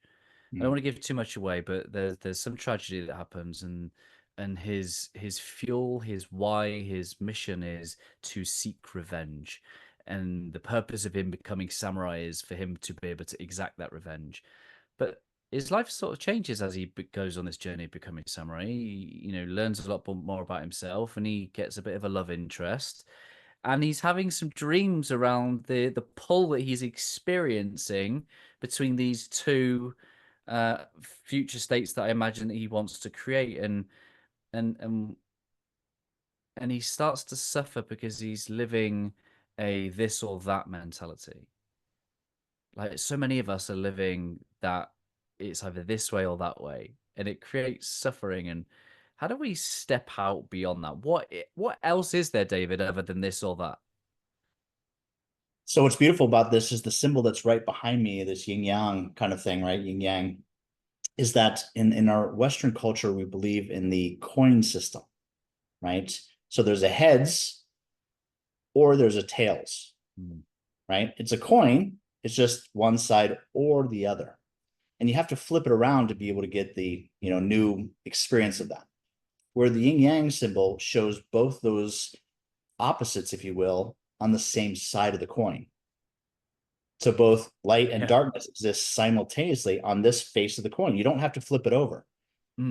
I don't want to give too much away, but there's some tragedy that happens, and his fuel, his why, his mission is to seek revenge, and the purpose of him becoming samurai is for him to be able to exact that revenge. But his life sort of changes as he goes on this journey of becoming samurai. He, learns a lot more about himself, and he gets a bit of a love interest, and he's having some dreams around the pull that he's experiencing between these two future states that I imagine that he wants to create, and and and he starts to suffer because he's living a this or that mentality. Like so many of us are living that it's either this way or that way, and it creates suffering. And how do we step out beyond that? What else is there, David, other than this or that? So what's beautiful about this is the symbol that's right behind me, this yin yang kind of thing, right? Yin yang, is that in our Western culture, we believe in the coin system, right? So there's a heads or there's a tails, right? It's a coin. It's just one side or the other. And you have to flip it around to be able to get the, new experience of that. Where the yin yang symbol shows both those opposites, if you will, on the same side of the coin. So both light and darkness exist simultaneously on this face of the coin. You don't have to flip it over.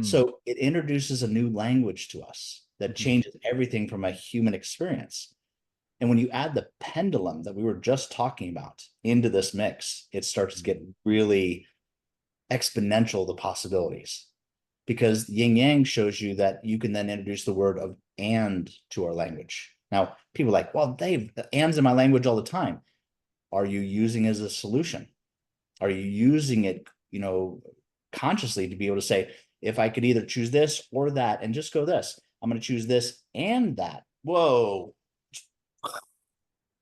So it introduces a new language to us that changes everything from a human experience. And when you add the pendulum that we were just talking about into this mix, it starts to get really exponential, the possibilities. Because yin yang shows you that you can then introduce the word of and to our language. Now, people are like, well, Dave, and's in my language all the time. Are you using it as a solution? Are you using it, consciously to be able to say, if I could either choose this or that and just go this, I'm going to choose this and that. Whoa.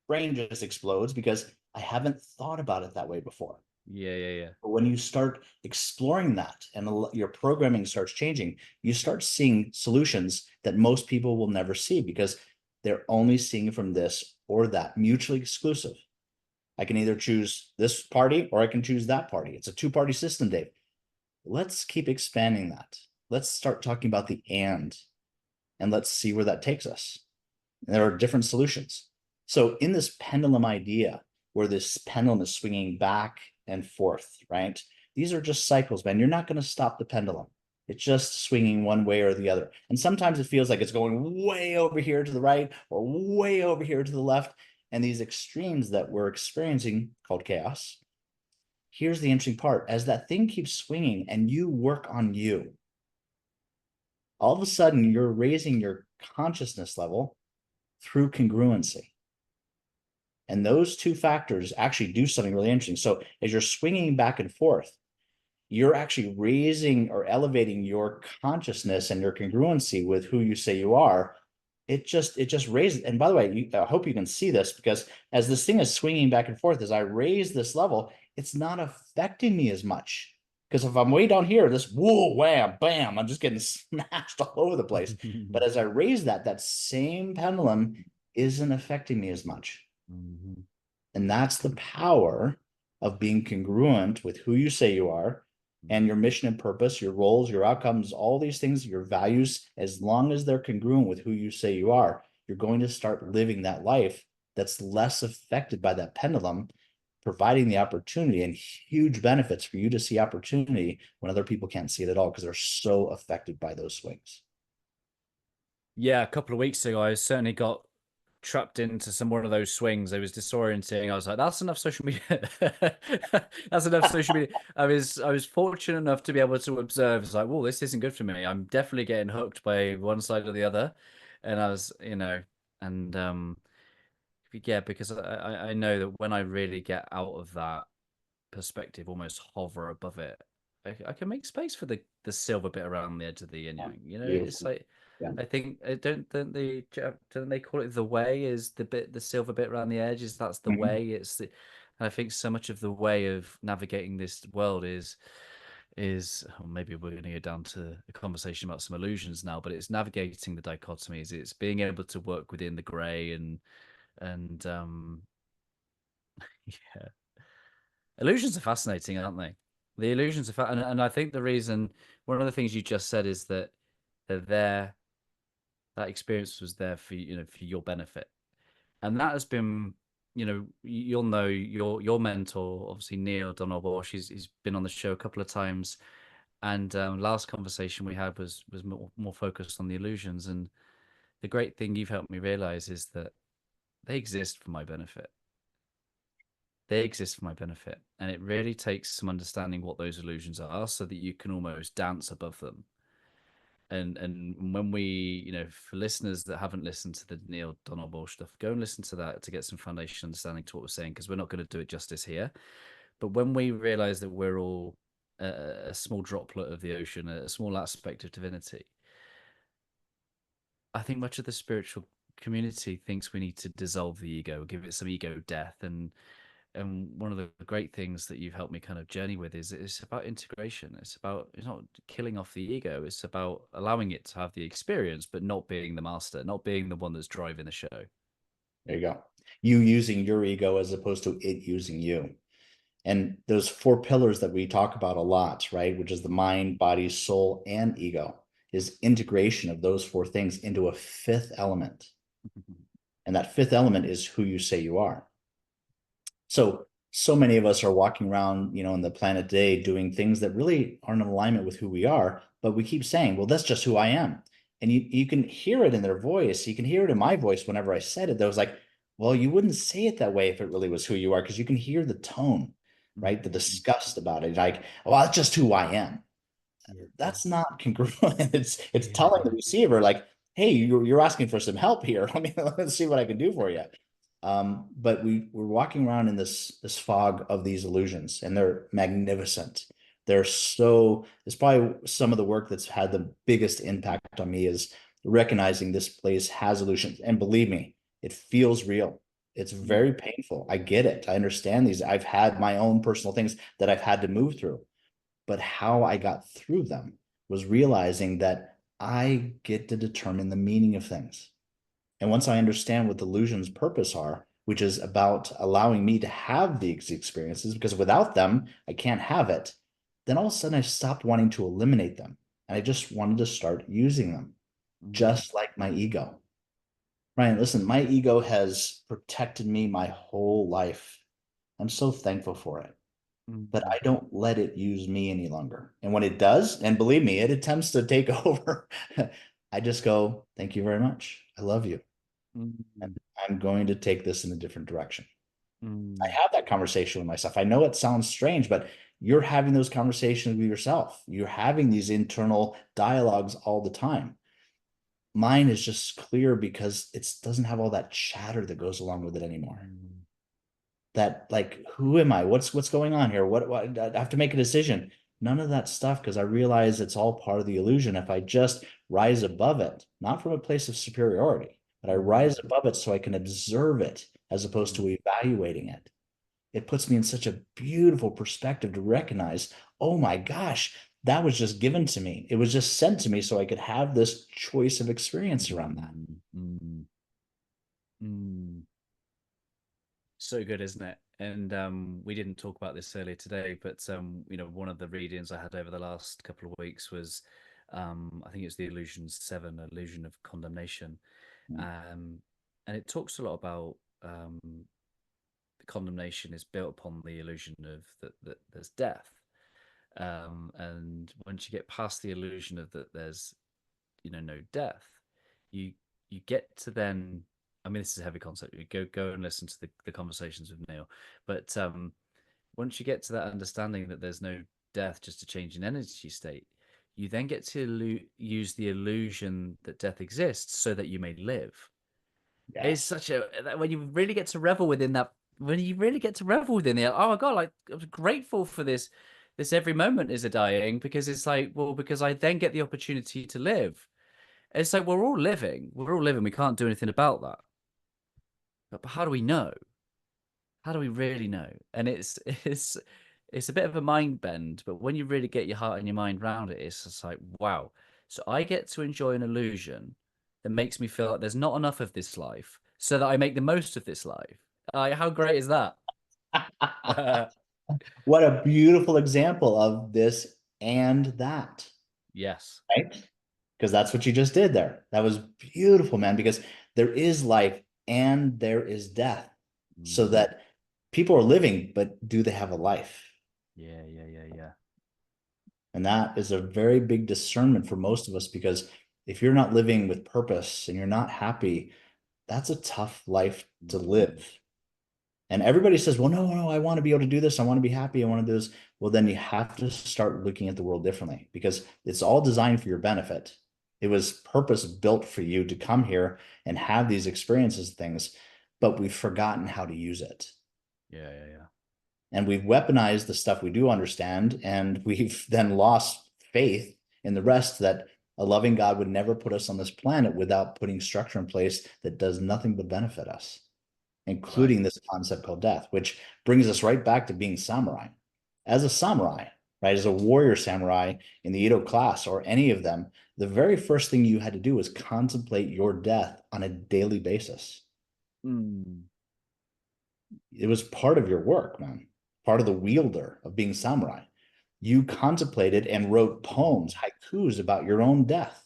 Brain just explodes because I haven't thought about it that way before. Yeah. But when you start exploring that and your programming starts changing, you start seeing solutions that most people will never see because they're only seeing from this or that, mutually exclusive. I can either choose this party or I can choose that party. It's a two-party system, Dave. Let's keep expanding that. Let's start talking about the and let's see where that takes us. And there are different solutions. So in this pendulum idea, where this pendulum is swinging back and forth, right? These are just cycles, man. You're not going to stop the pendulum. It's just swinging one way or the other. And sometimes it feels like it's going way over here to the right or way over here to the left. And these extremes that we're experiencing, called chaos. Here's the interesting part. As that thing keeps swinging and you work on you, all of a sudden you're raising your consciousness level through congruency. And those two factors actually do something really interesting. So as you're swinging back and forth, you're actually raising or elevating your consciousness and your congruency with who you say you are. It just raises. And by the way, I hope you can see this, because as this thing is swinging back and forth, as I raise this level, it's not affecting me as much. Because if I'm way down here, this whoa, wham, bam, I'm just getting smashed all over the place. But as I raise that same pendulum isn't affecting me as much. And that's the power of being congruent with who you say you are and your mission and purpose, your roles, your outcomes, all these things, your values. As long as they're congruent with who you say you are, you're going to start living that life that's less affected by that pendulum, providing the opportunity and huge benefits for you to see opportunity when other people can't see it at all because they're so affected by those swings. Yeah, a couple of weeks ago, I certainly got trapped into one of those swings. It was disorienting. I was like, that's enough social media. That's enough social media. I was fortunate enough to be able to observe. It's like, well, this isn't good for me. I'm definitely getting hooked by one side or the other. And I was, and yeah, because I know that when I really get out of that perspective, almost hover above it, I can make space for the silver bit around the edge of the yin yang. It's Beautiful. like, Yeah. I think don't they call it the way, is the silver bit around the edge, is that's the Mhm. way. And I think so much of the way of navigating this world is or maybe we're going to go down to a conversation about some illusions now, but it's navigating the dichotomies. It's being able to work within the gray and yeah. Illusions are fascinating, aren't they? The illusions are and I think the reason, one of the things you just said is that they're there, that experience was there for for your benefit. And that has been, you'll know your mentor, obviously Neil Donald Walsh. He's been on the show a couple of times, and last conversation we had was more focused on the illusions. And the great thing you've helped me realize is that they exist for my benefit. They exist for my benefit. And it really takes some understanding what those illusions are so that you can almost dance above them. And when we, for listeners that haven't listened to the Neil Donald stuff, go and listen to that to get some foundation understanding to what we're saying, because we're not going to do it justice here. But when we realize that we're all a small droplet of the ocean, a small aspect of divinity, I think much of the spiritual community thinks we need to dissolve the ego, give it some ego death. And one of the great things that you've helped me kind of journey with is it's about integration. It's not killing off the ego. It's about allowing it to have the experience, but not being the master, not being the one that's driving the show. There you go. You using your ego as opposed to it using you. And those four pillars that we talk about a lot, right, which is the mind, body, soul, and ego, is integration of those four things into a fifth element. And that fifth element is who you say you are. So many of us are walking around, on the planet today doing things that really aren't in alignment with who we are, but we keep saying, well, that's just who I am. And you can hear it in their voice. You can hear it in my voice whenever I said it. That was like, well, you wouldn't say it that way if it really was who you are, because you can hear the tone, right? The disgust about it. Like, well, that's just who I am. That's not congruent. It's telling the receiver, like, hey, you're asking for some help here. Let's see what I can do for you. But we're walking around in this fog of these illusions, and they're magnificent. It's probably some of the work that's had the biggest impact on me is recognizing this place has illusions. And believe me, it feels real. It's very painful. I get it. I understand these. I've had my own personal things that I've had to move through. But how I got through them was realizing that I get to determine the meaning of things. And once I understand what the illusion's purpose are, which is about allowing me to have these experiences, because without them, I can't have it, then all of a sudden I stopped wanting to eliminate them. And I just wanted to start using them, just like my ego. Ryan, listen, my ego has protected me my whole life. I'm so thankful for it. But I don't let it use me any longer. And when it does, and believe me, it attempts to take over, I just go, thank you very much. I love you. And I'm going to take this in a different direction. I have that conversation with myself. I know it sounds strange, but you're having those conversations with yourself. You're having these internal dialogues all the time. Mine is just clear because it doesn't have all that chatter that goes along with it anymore. That, like, who am I? What's going on here? What I have to make a decision. None of that stuff, because I realize it's all part of the illusion. If I just rise above it, not from a place of superiority, but I rise above it so I can observe it as opposed to evaluating it. It puts me in such a beautiful perspective to recognize, oh my gosh, that was just given to me. It was just sent to me so I could have this choice of experience around that. So good, isn't it? And we didn't talk about this earlier today, but one of the readings I had over the last couple of weeks was, I think it was the Illusion 7, Illusion of Condemnation. And it talks a lot about the condemnation is built upon the illusion of that there's death. And once you get past the illusion of that there's no death, you get to then, I mean, this is a heavy concept. You go and listen to the conversations with Neil. But once you get to that understanding that there's no death, just a change in energy state, you then get to use the illusion that death exists so that you may live. Yes. It's such a, when you really get to revel within that, when you really get to revel within it, oh my God, like, I'm grateful for this. This every moment is a dying, because it's like, well, because I then get the opportunity to live. It's like we're all living. We're all living. We can't do anything about that. But how do we know? How do we really know? And it's a bit of a mind bend, but when you really get your heart and your mind around it, it's just like, wow. So I get to enjoy an illusion that makes me feel like there's not enough of this life, so that I make the most of this life. How great is that? What a beautiful example of this and that. Yes. Right? Because that's what you just did there. That was beautiful, man, because there is life and there is death. So that people are living, but do they have a life? Yeah. And that is a very big discernment for most of us, because if you're not living with purpose and you're not happy, that's a tough life to live. And everybody says, well, no, I want to be able to do this. I want to be happy. I want to do this. Well, then you have to start looking at the world differently, because it's all designed for your benefit. It was purpose built for you to come here and have these experiences, things, but we've forgotten how to use it. Yeah. And we've weaponized the stuff we do understand. And we've then lost faith in the rest, that a loving God would never put us on this planet without putting structure in place that does nothing but benefit us, including this concept called death, which brings us right back to being samurai. As a samurai, right, as a warrior samurai in the Edo class or any of them, the very first thing you had to do was contemplate your death on a daily basis. It was part of your work, man, part of the wielder of being samurai. You contemplated and wrote poems, haikus about your own death,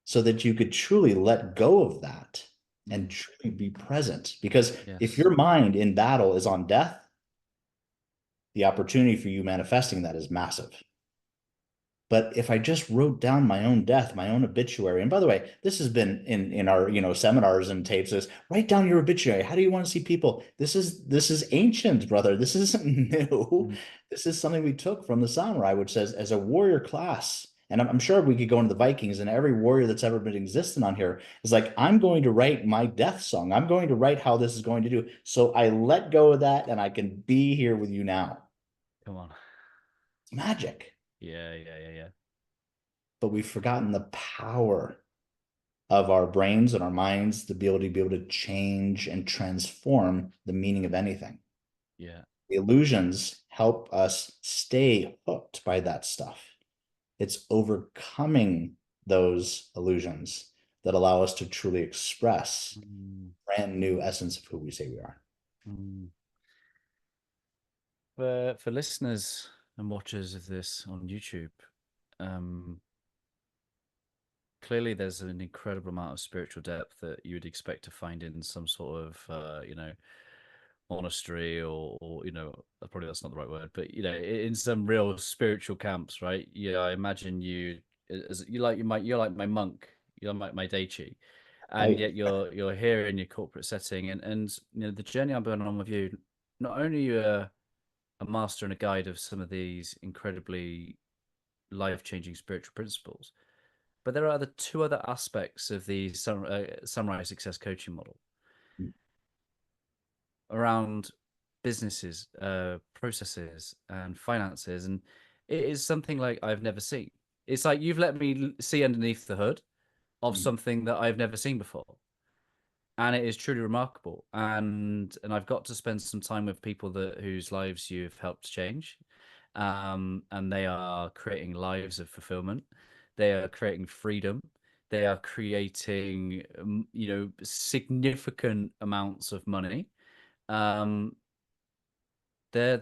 so that you could truly let go of that and truly be present. Because if your mind in battle is on death, the opportunity for you manifesting that is massive. But if I just wrote down my own death, my own obituary, and by the way, this has been in our seminars and tapes, is write down your obituary. How do you want to see people? This is ancient, brother. This isn't new. This is something we took from the samurai, which says, as a warrior class, and I'm sure we could go into the Vikings, and every warrior that's ever been existing on here is like, I'm going to write my death song. I'm going to write how this is going to do. So I let go of that, and I can be here with you now. Come on. It's magic. Yeah. But we've forgotten the power of our brains and our minds to be able to change and transform the meaning of anything. Yeah. The illusions help us stay hooked by that stuff. It's overcoming those illusions that allow us to truly express brand new essence of who we say we are. For listeners and watchers of this on YouTube, clearly there's an incredible amount of spiritual depth that you would expect to find in some sort of monastery, or probably that's not the right word, but in some real spiritual camps, right? Yeah, I imagine you're like my monk, you're like my deichi, and yet you're here in your corporate setting, and the journey I'm going on with you, not only are you a master and a guide of some of these incredibly life-changing spiritual principles, but there are two other aspects of the Samurai Success Coaching model around businesses, processes, and finances, and it is something like I've never seen. It's like you've let me see underneath the hood of something that I've never seen before, and it is truly remarkable. And I've got to spend some time with people whose lives you've helped change, and they are creating lives of fulfillment. They are creating freedom. They are creating, significant amounts of money. They're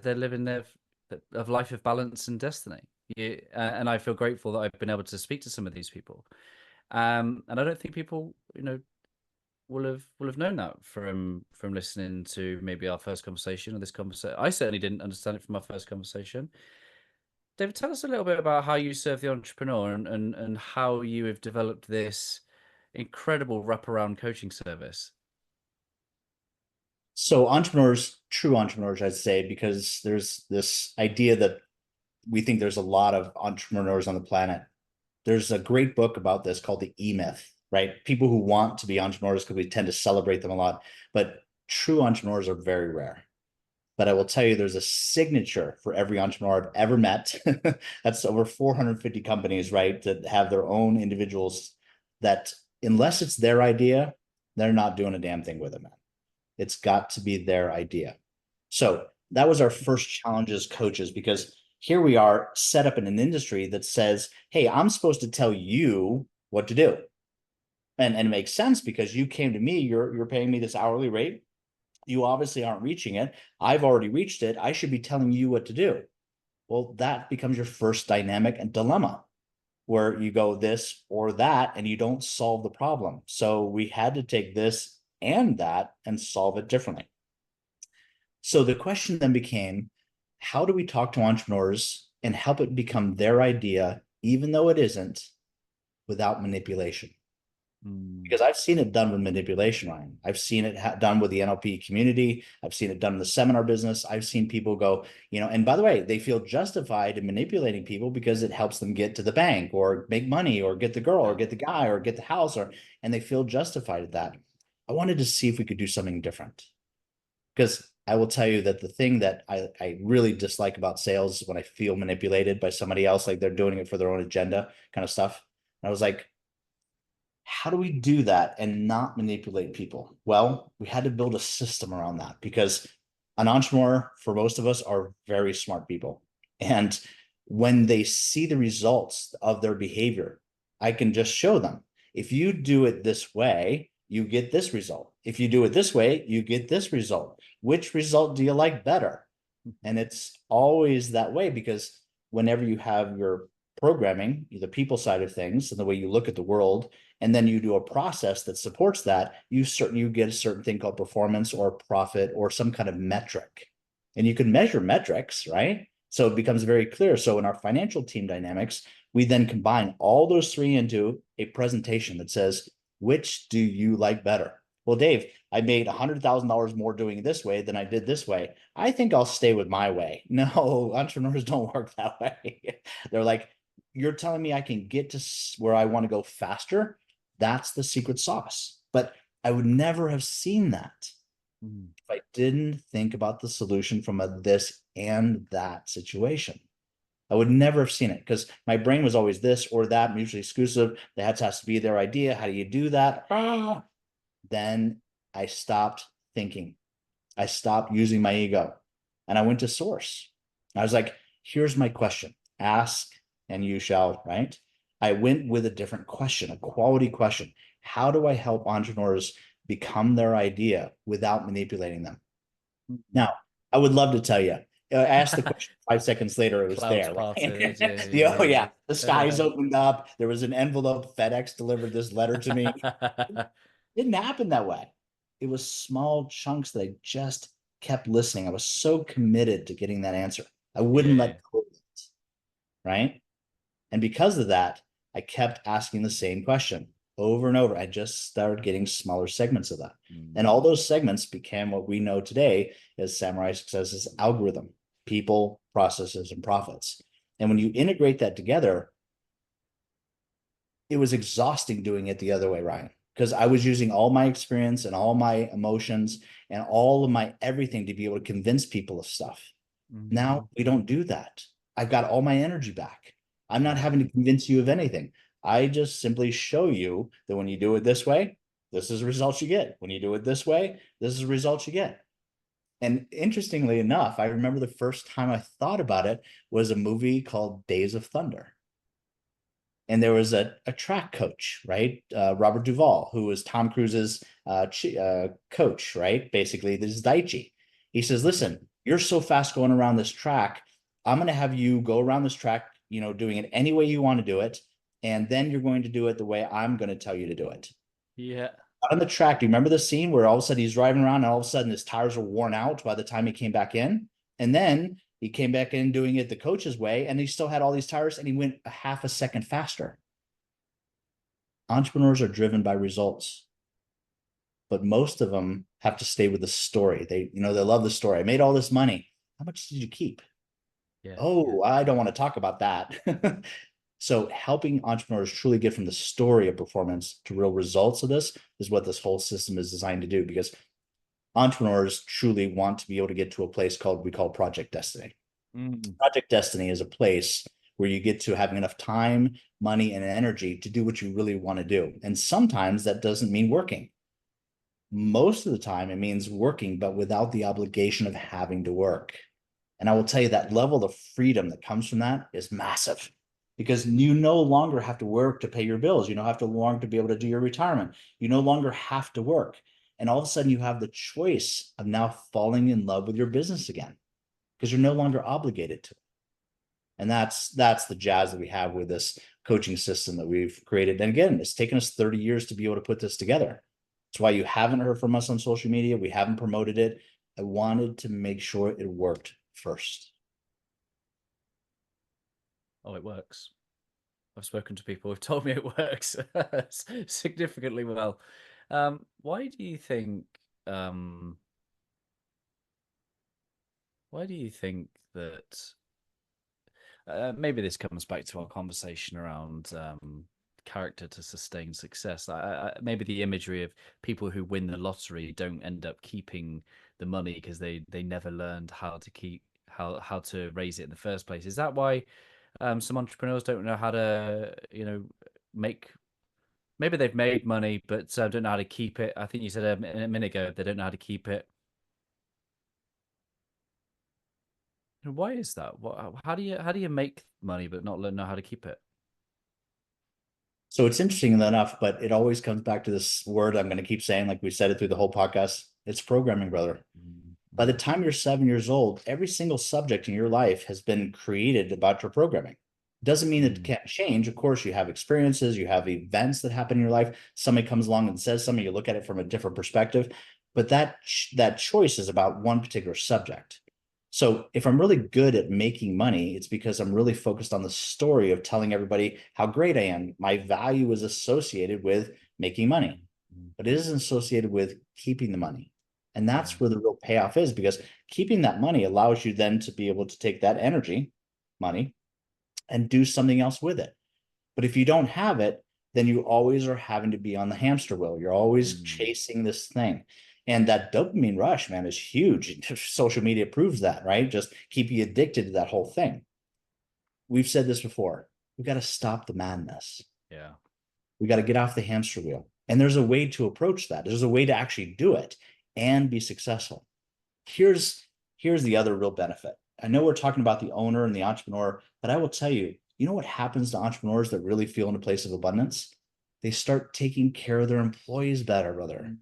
living their life of balance and destiny. And I feel grateful that I've been able to speak to some of these people. And I don't think people, will have known that from listening to maybe our first conversation or this conversation. I certainly didn't understand it from our first conversation. David, tell us a little bit about how you serve the entrepreneur, and how you have developed this incredible wraparound coaching service. So entrepreneurs, true entrepreneurs, I'd say, because there's this idea that we think there's a lot of entrepreneurs on the planet. There's a great book about this called The E-Myth, right? People who want to be entrepreneurs, because we tend to celebrate them a lot, but true entrepreneurs are very rare. But I will tell you, there's a signature for every entrepreneur I've ever met. That's over 450 companies, right, that have their own individuals that, unless it's their idea, they're not doing a damn thing with it, man. It's got to be their idea. So that was our first challenge as coaches, because here we are set up in an industry that says, hey, I'm supposed to tell you what to do. And it makes sense, because you came to me, you're paying me this hourly rate. You obviously aren't reaching it. I've already reached it. I should be telling you what to do. Well, that becomes your first dynamic and dilemma, where you go this or that, and you don't solve the problem. So we had to take this and that and solve it differently. So the question then became, how do we talk to entrepreneurs and help it become their idea, even though it isn't, without manipulation? Because I've seen it done with manipulation, Ryan. I've seen it done with the NLP community. I've seen it done in the seminar business. I've seen people go, and by the way, they feel justified in manipulating people because it helps them get to the bank or make money or get the girl or get the guy or get the house, and they feel justified at that. I wanted to see if we could do something different. Because I will tell you that the thing that I really dislike about sales is when I feel manipulated by somebody else, like they're doing it for their own agenda kind of stuff. And I was like, how do we do that and not manipulate people? Well, we had to build a system around that because an entrepreneur, for most of us, are very smart people. And when they see the results of their behavior, I can just show them, if you do it this way, you get this result. If you do it this way, you get this result. Which result do you like better? And it's always that way because whenever you have your programming, the people side of things and the way you look at the world, and then you do a process that supports that, you get a certain thing called performance or profit or some kind of metric. And you can measure metrics, right? So it becomes very clear. So in our financial team dynamics, we then combine all those three into a presentation that says, which do you like better? Well, Dave, I made $100,000 more doing it this way than I did this way. I think I'll stay with my way. No, entrepreneurs don't work that way. They're like, you're telling me I can get to where I want to go faster? That's the secret sauce. But I would never have seen that if I didn't think about the solution from a this and that situation. I would never have seen it because my brain was always this or that, mutually exclusive. That has to be their idea. How do you do that? Then I stopped thinking. I stopped using my ego and I went to source. I was like, here's my question. Ask and you shall, right? I went with a different question, a quality question. How do I help entrepreneurs become their idea without manipulating them? Now, I would love to tell you. I asked the question 5 seconds later, it was Clouds there. parted, Oh, yeah. The skies opened up. There was an envelope. FedEx delivered this letter to me. It didn't happen that way. It was small chunks that I just kept listening. I was so committed to getting that answer. I wouldn't let go of it. Right. And because of that, I kept asking the same question over and over. I just started getting smaller segments of that. And all those segments became what we know today as Samurai Success's algorithm: people, processes, and profits. And when you integrate that together, it was exhausting doing it the other way, Ryan, because I was using all my experience and all my emotions and all of my everything to be able to convince people of stuff. Now we don't do that. I've got all my energy back. I'm not having to convince you of anything. I just simply show you that when you do it this way, this is the results you get. When you do it this way, this is the results you get. And interestingly enough, I remember the first time I thought about it was a movie called Days of Thunder. And there was a track coach, right? Robert Duvall, who was Tom Cruise's coach, right? Basically, this is Daichi. He says, listen, you're so fast going around this track. I'm going to have you go around this track, doing it any way you want to do it. And then you're going to do it the way I'm going to tell you to do it. Yeah. On the track, do you remember the scene where all of a sudden he's driving around and all of a sudden his tires were worn out by the time he came back in? And then he came back in doing it the coach's way, and he still had all these tires, and he went a half a second faster. Entrepreneurs are driven by results, but most of them have to stay with the story. They love the story. I made all this money. How much did you keep? I don't want to talk about that. So helping entrepreneurs truly get from the story of performance to real results of this is what this whole system is designed to do, because entrepreneurs truly want to be able to get to a place we call Project Dystiny. Project Dystiny is a place where you get to having enough time, money, and energy to do what you really want to do. And sometimes that doesn't mean working. Most of the time it means working, but without the obligation of having to work. And I will tell you that level of freedom that comes from that is massive, because you no longer have to work to pay your bills. You don't have to long to be able to do your retirement. You no longer have to work. And all of a sudden you have the choice of now falling in love with your business again, because you're no longer obligated to it. And that's the jazz that we have with this coaching system that we've created. And again, it's taken us 30 years to be able to put this together. That's why you haven't heard from us on social media. We haven't promoted it. I wanted to make sure it worked first. Oh, it works. I've spoken to people who've told me it works significantly well. Why do you think? Why do you think that? Maybe this comes back to our conversation around character to sustain success. Maybe the imagery of people who win the lottery don't end up keeping the money because they never learned how to keep how to raise it in the first place. Is that why some entrepreneurs don't know how to make? Maybe they've made money, but don't know how to keep it. I think you said a minute ago they don't know how to keep it. Why is that? How do you make money but not know how to keep it? So it's interesting enough, but it always comes back to this word I'm going to keep saying, like we said it through the whole podcast. It's programming, brother. By the time you're 7 years old, every single subject in your life has been created about your programming. Doesn't mean it can't change. Of course, you have experiences, you have events that happen in your life. Somebody comes along and says something, you look at it from a different perspective. But that choice is about one particular subject. So if I'm really good at making money, it's because I'm really focused on the story of telling everybody how great I am. My value is associated with making money, but it isn't associated with keeping the money. And that's where the real payoff is, because keeping that money allows you then to be able to take that energy, money, and do something else with it. But if you don't have it, then you always are having to be on the hamster wheel. You're always chasing this thing. And that dopamine rush, man, is huge. Social media proves that, right? Just keep you addicted to that whole thing. We've said this before. We got to stop the madness. Yeah. We got to get off the hamster wheel. And there's a way to approach that. There's a way to actually do it and be successful. Here's the other real benefit. I know we're talking about the owner and the entrepreneur, but I will tell you, you know what happens to entrepreneurs that really feel in a place of abundance? They start taking care of their employees better, brother.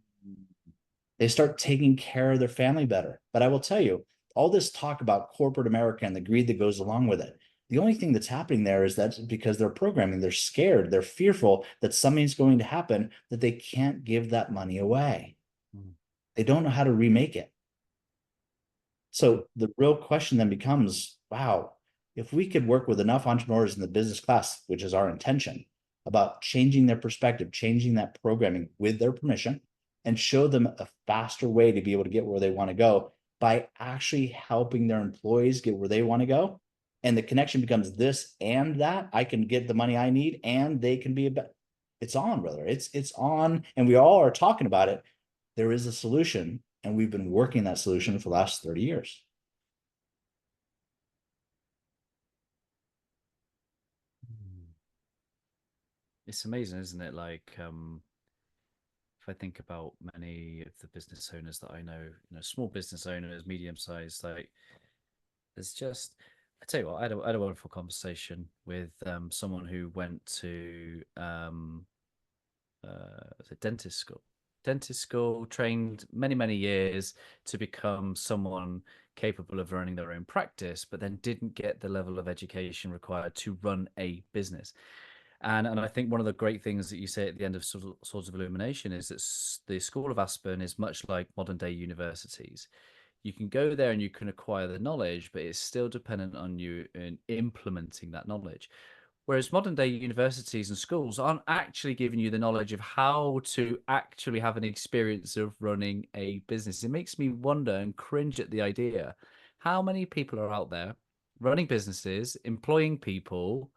They start taking care of their family better. But I will tell you, all this talk about corporate America and the greed that goes along with it, the only thing that's happening there is that because they're programming, they're scared, they're fearful that something's going to happen, that they can't give that money away. They don't know how to remake it. So the real question then becomes, wow, if we could work with enough entrepreneurs in the business class, which is our intention, about changing their perspective, changing that programming with their permission, and show them a faster way to be able to get where they want to go by actually helping their employees get where they want to go. And the connection becomes this and that. I can get the money I need and they can be it's on, brother. It's on. And we all are talking about it. There is a solution. And we've been working that solution for the last 30 years. It's amazing, isn't it? Like, if I think about many of the business owners that I know, small business owners, medium sized, like, there's just, I tell you what, I had a wonderful conversation with someone who went to was it dentist school. Dentist school, trained many years to become someone capable of running their own practice, but then didn't get the level of education required to run a business. And I think one of the great things that you say at the end of Swords of Illumination is that the School of Aspen is much like modern day universities. You can go there and you can acquire the knowledge, but it's still dependent on you in implementing that knowledge. Whereas modern day universities and schools aren't actually giving you the knowledge of how to actually have an experience of running a business. It makes me wonder and cringe at the idea how many people are out there running businesses, employing people,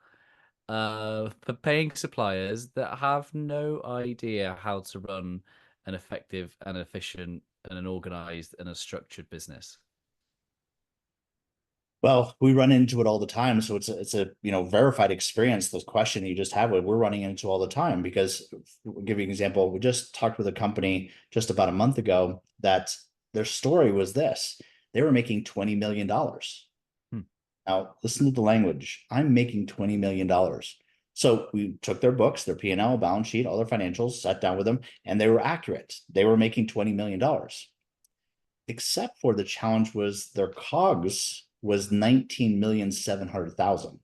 for paying suppliers that have no idea how to run an effective and efficient and an organized and a structured business. Well, we run into it all the time. So it's a verified experience. This question that you just had, we're running into all the time, because we'll give you an example. We just talked with a company just about a month ago that their story was this. They were making $20 million. Now, listen to the language. I'm making $20 million. So we took their books, their P&L, balance sheet, all their financials, sat down with them, and they were accurate. They were making $20 million. Except for the challenge was their COGS was 19,700,000.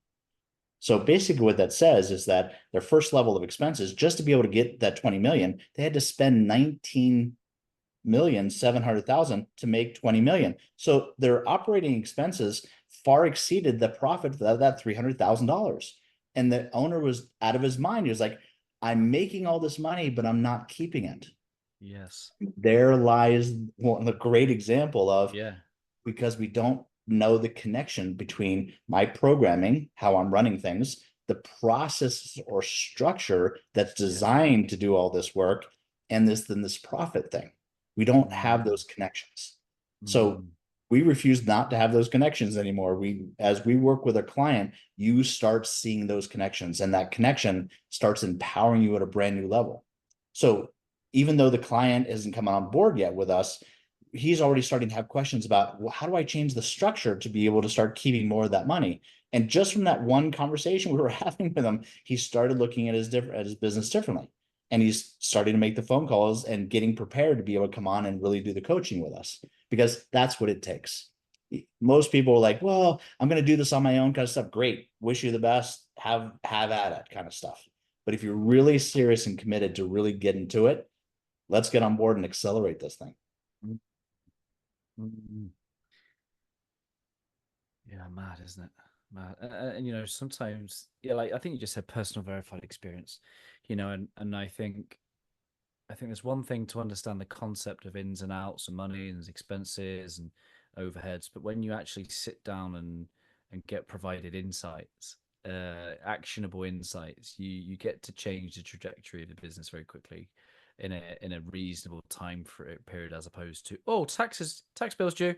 So basically what that says is that their first level of expenses, just to be able to get that 20 million, they had to spend 19,700,000 to make 20 million. So their operating expenses far exceeded the profit of that $300,000. And the owner was out of his mind. He was like, I'm making all this money, but I'm not keeping it. Yes. There lies one, a great example of, Yeah. because we don't know the connection between my programming, how I'm running things, the process or structure that's designed to do all this work, and this profit thing. We don't have those connections. So we refuse not to have those connections anymore. As we work with a client, you start seeing those connections, and that connection starts empowering you at a brand new level. So even though the client hasn't come on board yet with us, he's already starting to have questions about, well, how do I change the structure to be able to start keeping more of that money? And just from that one conversation we were having with him, he started looking at his business differently. And he's starting to make the phone calls and getting prepared to be able to come on and really do the coaching with us, because that's what it takes. Most people are like, well, I'm going to do this on my own kind of stuff. Great. Wish you the best. Have at it kind of stuff. But if you're really serious and committed to really get into it, let's get on board and accelerate this thing. Yeah, mad, isn't it? Mad. And sometimes, yeah, like I think you just said personal verified experience, and I think there's one thing to understand the concept of ins and outs and money and expenses and overheads, but when you actually sit down and get provided insights, actionable insights, you get to change the trajectory of the business very quickly in a reasonable time period, as opposed to, oh, tax bills due.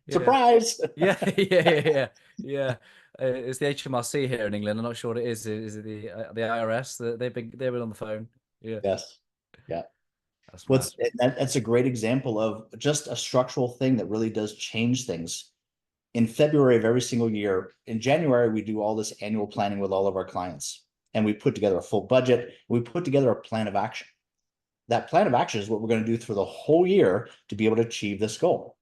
Surprise. Yeah. Yeah. It's the HMRC here in England. I'm not sure what it is. Is it the IRS? They've been on the phone. Yeah. Yes. Yeah. That's mad. That's a great example of just a structural thing that really does change things. In February of every single year, in January, we do all this annual planning with all of our clients, and we put together a full budget. We put together a plan of action. That plan of action is what we're going to do for the whole year to be able to achieve this goal.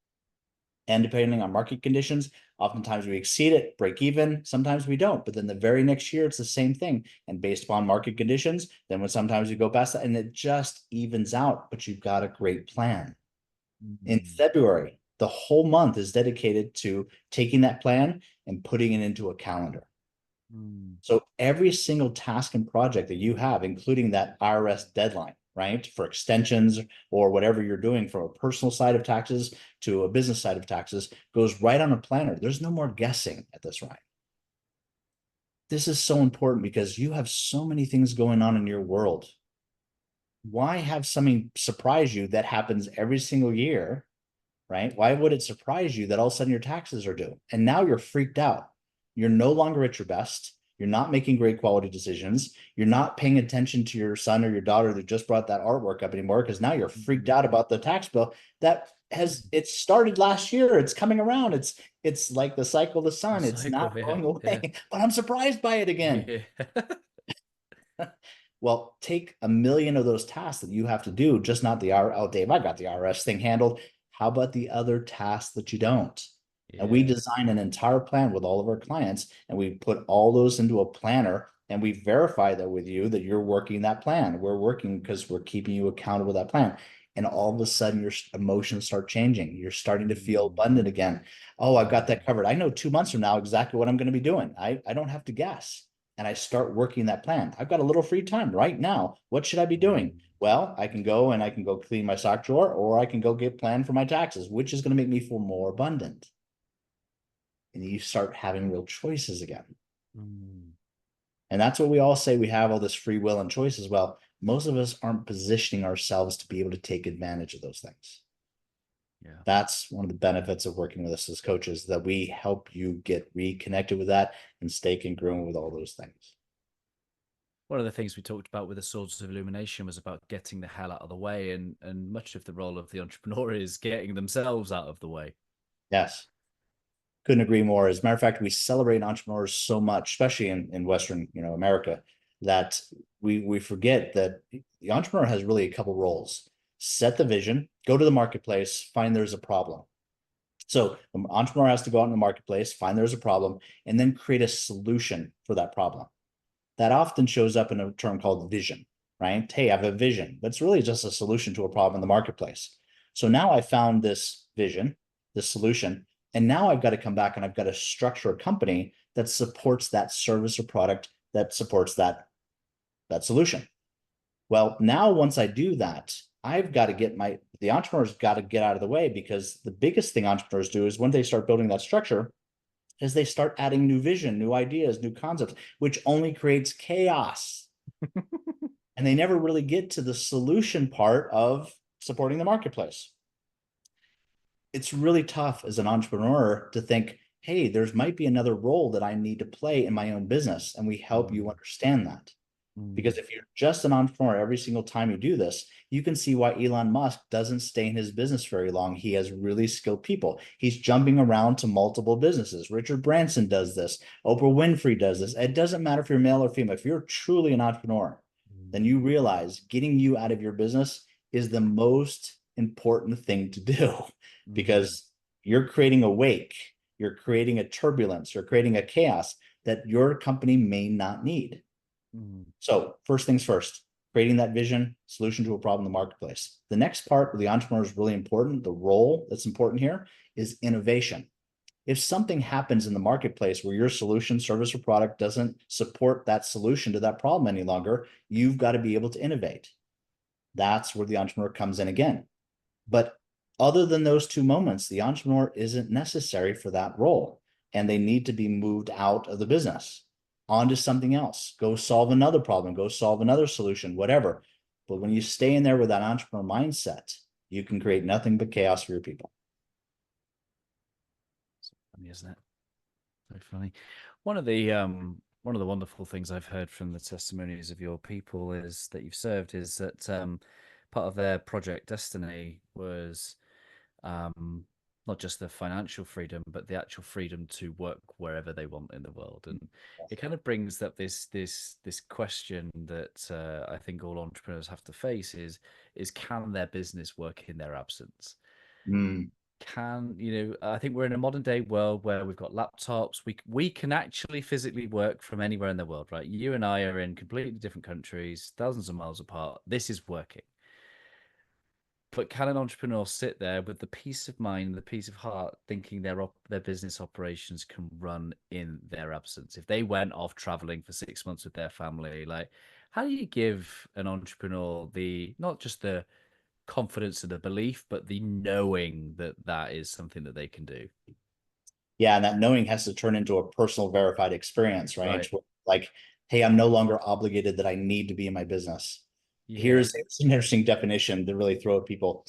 And depending on market conditions, oftentimes we exceed it, break even. Sometimes we don't. But then the very next year, it's the same thing. And based upon market conditions, then when sometimes we go past that, and it just evens out. But you've got a great plan. In February, the whole month is dedicated to taking that plan and putting it into a calendar. So every single task and project that you have, including that IRS deadline, right, for extensions or whatever you're doing, from a personal side of taxes to a business side of taxes, goes right on a planner. There's no more guessing at this, right? This is so important because you have so many things going on in your world. Why have something surprise you that happens every single year, right? Why would it surprise you that all of a sudden your taxes are due? And now you're freaked out. You're no longer at your best. You're not making great quality decisions. You're not paying attention to your son or your daughter that just brought that artwork up anymore, because now you're freaked out about the tax bill it started last year. It's coming around. It's like the cycle of the sun. It's not going away, but I'm surprised by it again. Yeah. Well, take 1 million of those tasks that you have to do, just not the oh, Dave, I got the RS thing handled. How about the other tasks that you don't? And we design an entire plan with all of our clients, and we put all those into a planner, and we verify that with you that you're working that plan. We're working because we're keeping you accountable to that plan. And all of a sudden your emotions start changing. You're starting to feel abundant again. Oh, I've got that covered. I know 2 months from now exactly what I'm going to be doing. I don't have to guess. And I start working that plan. I've got a little free time right now. What should I be doing? Well, I can go clean my sock drawer, or I can go get planned for my taxes, which is going to make me feel more abundant. And you start having real choices again. And that's what we all say, we have all this free will and choices. Well, most of us aren't positioning ourselves to be able to take advantage of those things. Yeah. That's one of the benefits of working with us as coaches, that we help you get reconnected with that and stay congruent with all those things. One of the things we talked about with the Swords of Illumination was about getting the hell out of the way, and much of the role of the entrepreneur is getting themselves out of the way. Yes. Couldn't agree more. As a matter of fact, we celebrate entrepreneurs so much, especially in Western, America, that we forget that the entrepreneur has really a couple roles. Set the vision, go to the marketplace, find there's a problem. So the entrepreneur has to go out in the marketplace, find there's a problem, and then create a solution for that problem. That often shows up in a term called vision, right? Hey, I have a vision, but it's really just a solution to a problem in the marketplace. So now I found this vision, this solution. And now I've got to come back and I've got to structure a company that supports that service or product, that supports that solution. Well, now once I do that, I've got to get the entrepreneur's got to get out of the way, because the biggest thing entrepreneurs do is when they start building that structure is they start adding new vision, new ideas, new concepts, which only creates chaos. And they never really get to the solution part of supporting the marketplace. It's really tough as an entrepreneur to think, hey, there's might be another role that I need to play in my own business. And we help you understand that. Because if you're just an entrepreneur every single time you do this, you can see why Elon Musk doesn't stay in his business very long. He has really skilled people. He's jumping around to multiple businesses. Richard Branson does this. Oprah Winfrey does this. It doesn't matter if you're male or female. If you're truly an entrepreneur, then you realize getting you out of your business is the most important thing to do, because you're creating a wake, you're creating a turbulence, you're creating a chaos that your company may not need. So first things first, creating that vision, solution to a problem in the marketplace. The next part of the entrepreneur is really important. The role that's important here is innovation. If something happens in the marketplace where your solution, service, or product doesn't support that solution to that problem any longer, you've got to be able to innovate. That's where the entrepreneur comes in again. But other than those two moments, the entrepreneur isn't necessary for that role, and they need to be moved out of the business onto something else. Go solve another problem, go solve another solution, whatever. But when you stay in there with that entrepreneur mindset, you can create nothing but chaos for your people. Funny, isn't it? Very funny. One of the wonderful things I've heard from the testimonies of your people is that you've served is that part of their project Dystiny was not just the financial freedom, but the actual freedom to work wherever they want in the world. And it kind of brings up this question that I think all entrepreneurs have to face is can their business work in their absence? Can, I think we're in a modern day world where we've got laptops. We can actually physically work from anywhere in the world, right? You and I are in completely different countries, thousands of miles apart. This is working. But can an entrepreneur sit there with the peace of mind, the peace of heart, thinking their business operations can run in their absence? If they went off traveling for 6 months with their family, like, how do you give an entrepreneur not just the confidence and the belief, but the knowing that that is something that they can do? Yeah, and that knowing has to turn into a personal verified experience, right? Right. Like, hey, I'm no longer obligated that I need to be in my business. Yeah. Here's an interesting definition to really throw at people.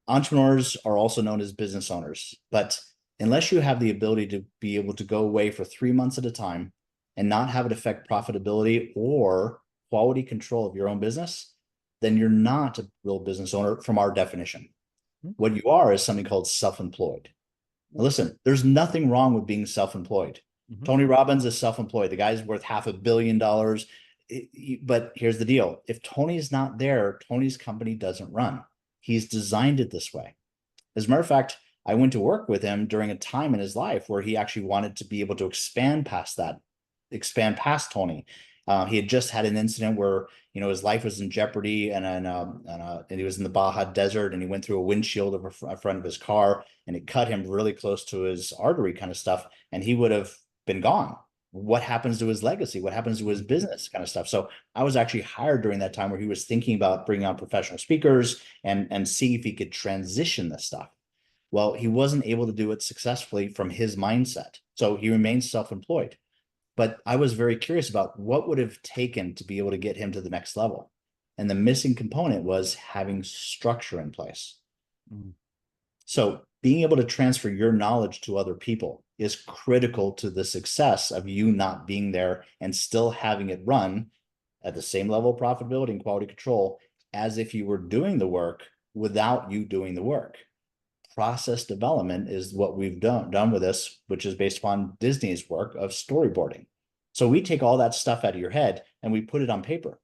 Entrepreneurs are also known as business owners, but unless you have the ability to be able to go away for 3 months at a time and not have it affect profitability or quality control of your own business, then you're not a real business owner from our definition. What you are is something called self-employed. Now listen, there's nothing wrong with being self-employed. Tony Robbins is self-employed. The guy's worth $500 million. But here's the deal. If Tony's not there, Tony's company doesn't run. He's designed it this way. As a matter of fact, I went to work with him during a time in his life where he actually wanted to be able to expand past Tony. He had just had an incident where, his life was in jeopardy, and he was in the Baja Desert, and he went through a windshield of a front of his car, and it cut him really close to his artery kind of stuff, and he would have been gone. What happens to his legacy? What happens to his business kind of stuff? So I was actually hired during that time where he was thinking about bringing on professional speakers and seeing if he could transition this stuff. Well, he wasn't able to do it successfully from his mindset. So he remains self-employed. But I was very curious about what would have taken to be able to get him to the next level. And the missing component was having structure in place. So being able to transfer your knowledge to other people is critical to the success of you not being there and still having it run at the same level of profitability and quality control as if you were doing the work without you doing the work. Process development is what we've done with this, which is based upon Disney's work of storyboarding. So we take all that stuff out of your head and we put it on paper.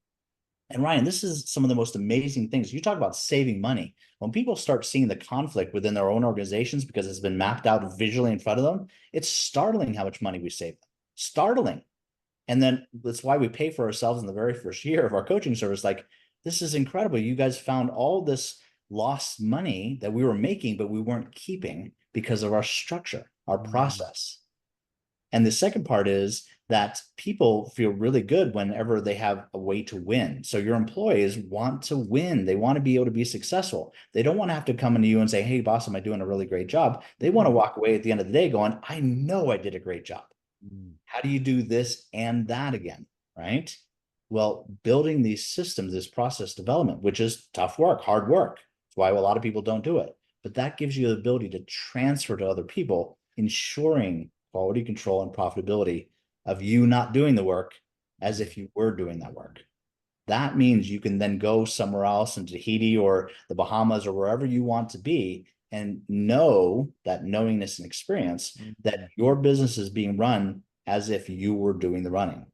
And Ryan, this is some of the most amazing things. You talk about saving money. When people start seeing the conflict within their own organizations because it's been mapped out visually in front of them, it's startling how much money we save them. Startling. And then that's why we pay for ourselves in the very first year of our coaching service. Like, this is incredible. You guys found all this lost money that we were making, but we weren't keeping. because of our structure, our Mm. process. And the second part is that people feel really good whenever they have a way to win. So your employees want to win. They want to be able to be successful. They don't want to have to come into you and say, hey, boss, am I doing a really great job? They want to walk away at the end of the day going, I know I did a great job. How do you do this and that again, right? Well, building these systems, this process development, which is tough work, hard work. That's why a lot of people don't do it. But that gives you the ability to transfer to other people, ensuring quality control and profitability of you not doing the work as if you were doing that work. That means you can then go somewhere else in Tahiti or the Bahamas or wherever you want to be and know that knowingness and experience that your business is being run as if you were doing the running.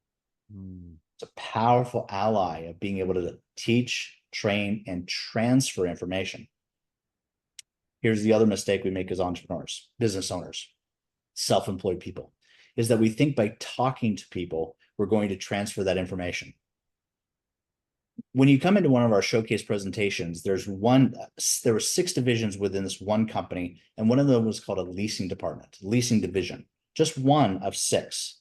It's a powerful ally of being able to teach, train, and transfer information. Here's the other mistake we make as entrepreneurs, business owners, self-employed people, is that we think by talking to people, we're going to transfer that information. When you come into one of our showcase presentations, there were 6 divisions within this one company, and one of them was called a leasing department, leasing division, just one of 6.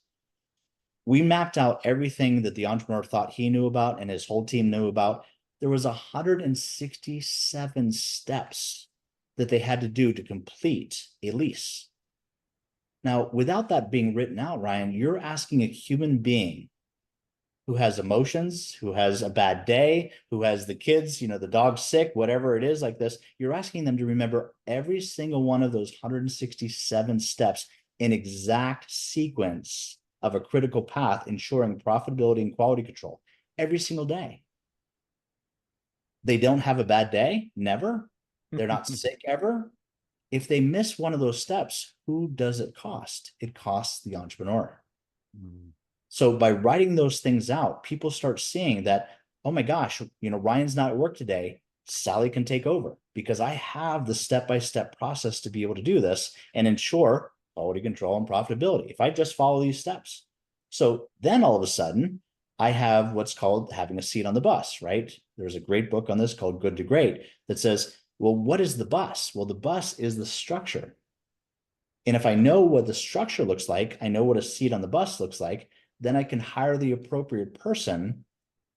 We mapped out everything that the entrepreneur thought he knew about and his whole team knew about. There was 167 steps that they had to do to complete a lease. Now, without that being written out, Ryan, you're asking a human being who has emotions, who has a bad day, who has the kids, the dog's sick, whatever it is like this, you're asking them to remember every single one of those 167 steps in exact sequence of a critical path, ensuring profitability and quality control every single day. They don't have a bad day, never. They're not sick ever. If they miss one of those steps, who does it cost? It costs the entrepreneur. So by writing those things out, people start seeing that, oh my gosh, Ryan's not at work today. Sally can take over because I have the step-by-step process to be able to do this and ensure quality control and profitability if I just follow these steps. So then all of a sudden, I have what's called having a seat on the bus, right? There's a great book on this called Good to Great that says, well, what is the bus? Well, the bus is the structure. And if I know what the structure looks like, I know what a seat on the bus looks like, then I can hire the appropriate person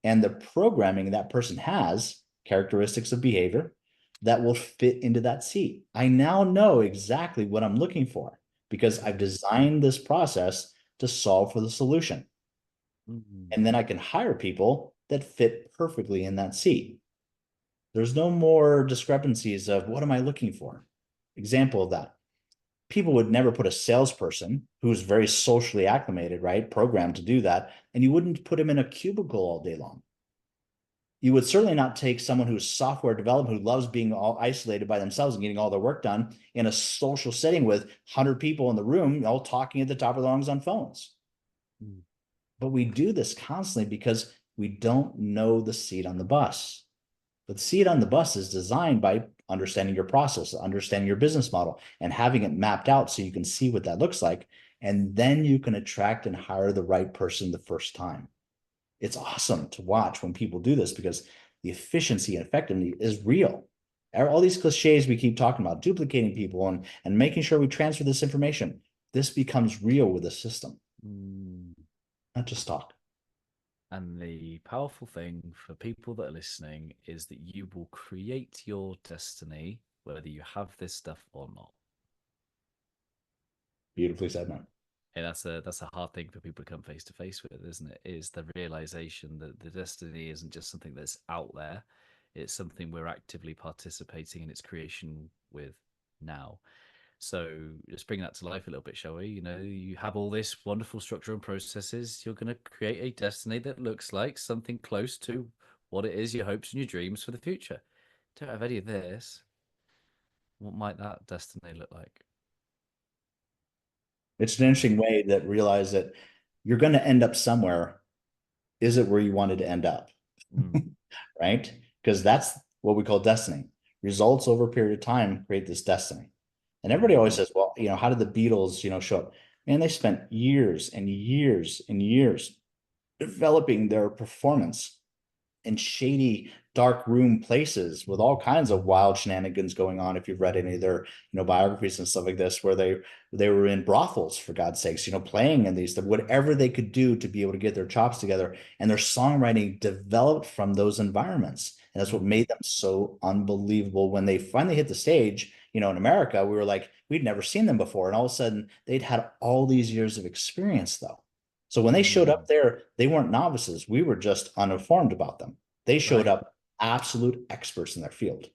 and the programming that person has, characteristics of behavior, that will fit into that seat. I now know exactly what I'm looking for because I've designed this process to solve for the solution. And then I can hire people that fit perfectly in that seat. There's no more discrepancies of what am I looking for? Example of that. People would never put a salesperson who's very socially acclimated, right? Programmed to do that. And you wouldn't put him in a cubicle all day long. You would certainly not take someone who's software development, who loves being all isolated by themselves and getting all their work done in a social setting with 100 people in the room, all talking at the top of their lungs on phones. But we do this constantly because we don't know the seat on the bus. But the seat on the bus is designed by understanding your process, understanding your business model, and having it mapped out so you can see what that looks like. And then you can attract and hire the right person the first time. It's awesome to watch when people do this because the efficiency and effectiveness is real. All these cliches we keep talking about, duplicating people and making sure we transfer this information, this becomes real with the system, not just talk. And the powerful thing for people that are listening is that you will create your destiny, whether you have this stuff or not. Beautifully said, man. And that's a hard thing for people to come face to face with, isn't it? Is the realization that the destiny isn't just something that's out there; it's something we're actively participating in its creation with now. So let's bring that to life a little bit, shall we? You have all this wonderful structure and processes. You're going to create a destiny that looks like something close to what it is, your hopes and your dreams for the future. Don't have any of this. What might that destiny look like? It's an interesting way that realize that you're going to end up somewhere. Is it where you wanted to end up? Right? Because that's what we call destiny. Results over a period of time create this destiny. And everybody always says, well, how did the Beatles, show up? And they spent years and years and years developing their performance in shady, dark room places with all kinds of wild shenanigans going on. If you've read any of their, biographies and stuff like this, where they were in brothels, for God's sakes, playing in these, whatever they could do to be able to get their chops together. And their songwriting developed from those environments. And that's what made them so unbelievable. When they finally hit the stage, in America, we were like, we'd never seen them before. And all of a sudden, they'd had all these years of experience, though. So when they showed up there, they weren't novices. We were just uninformed about them. They showed up absolute experts in their field.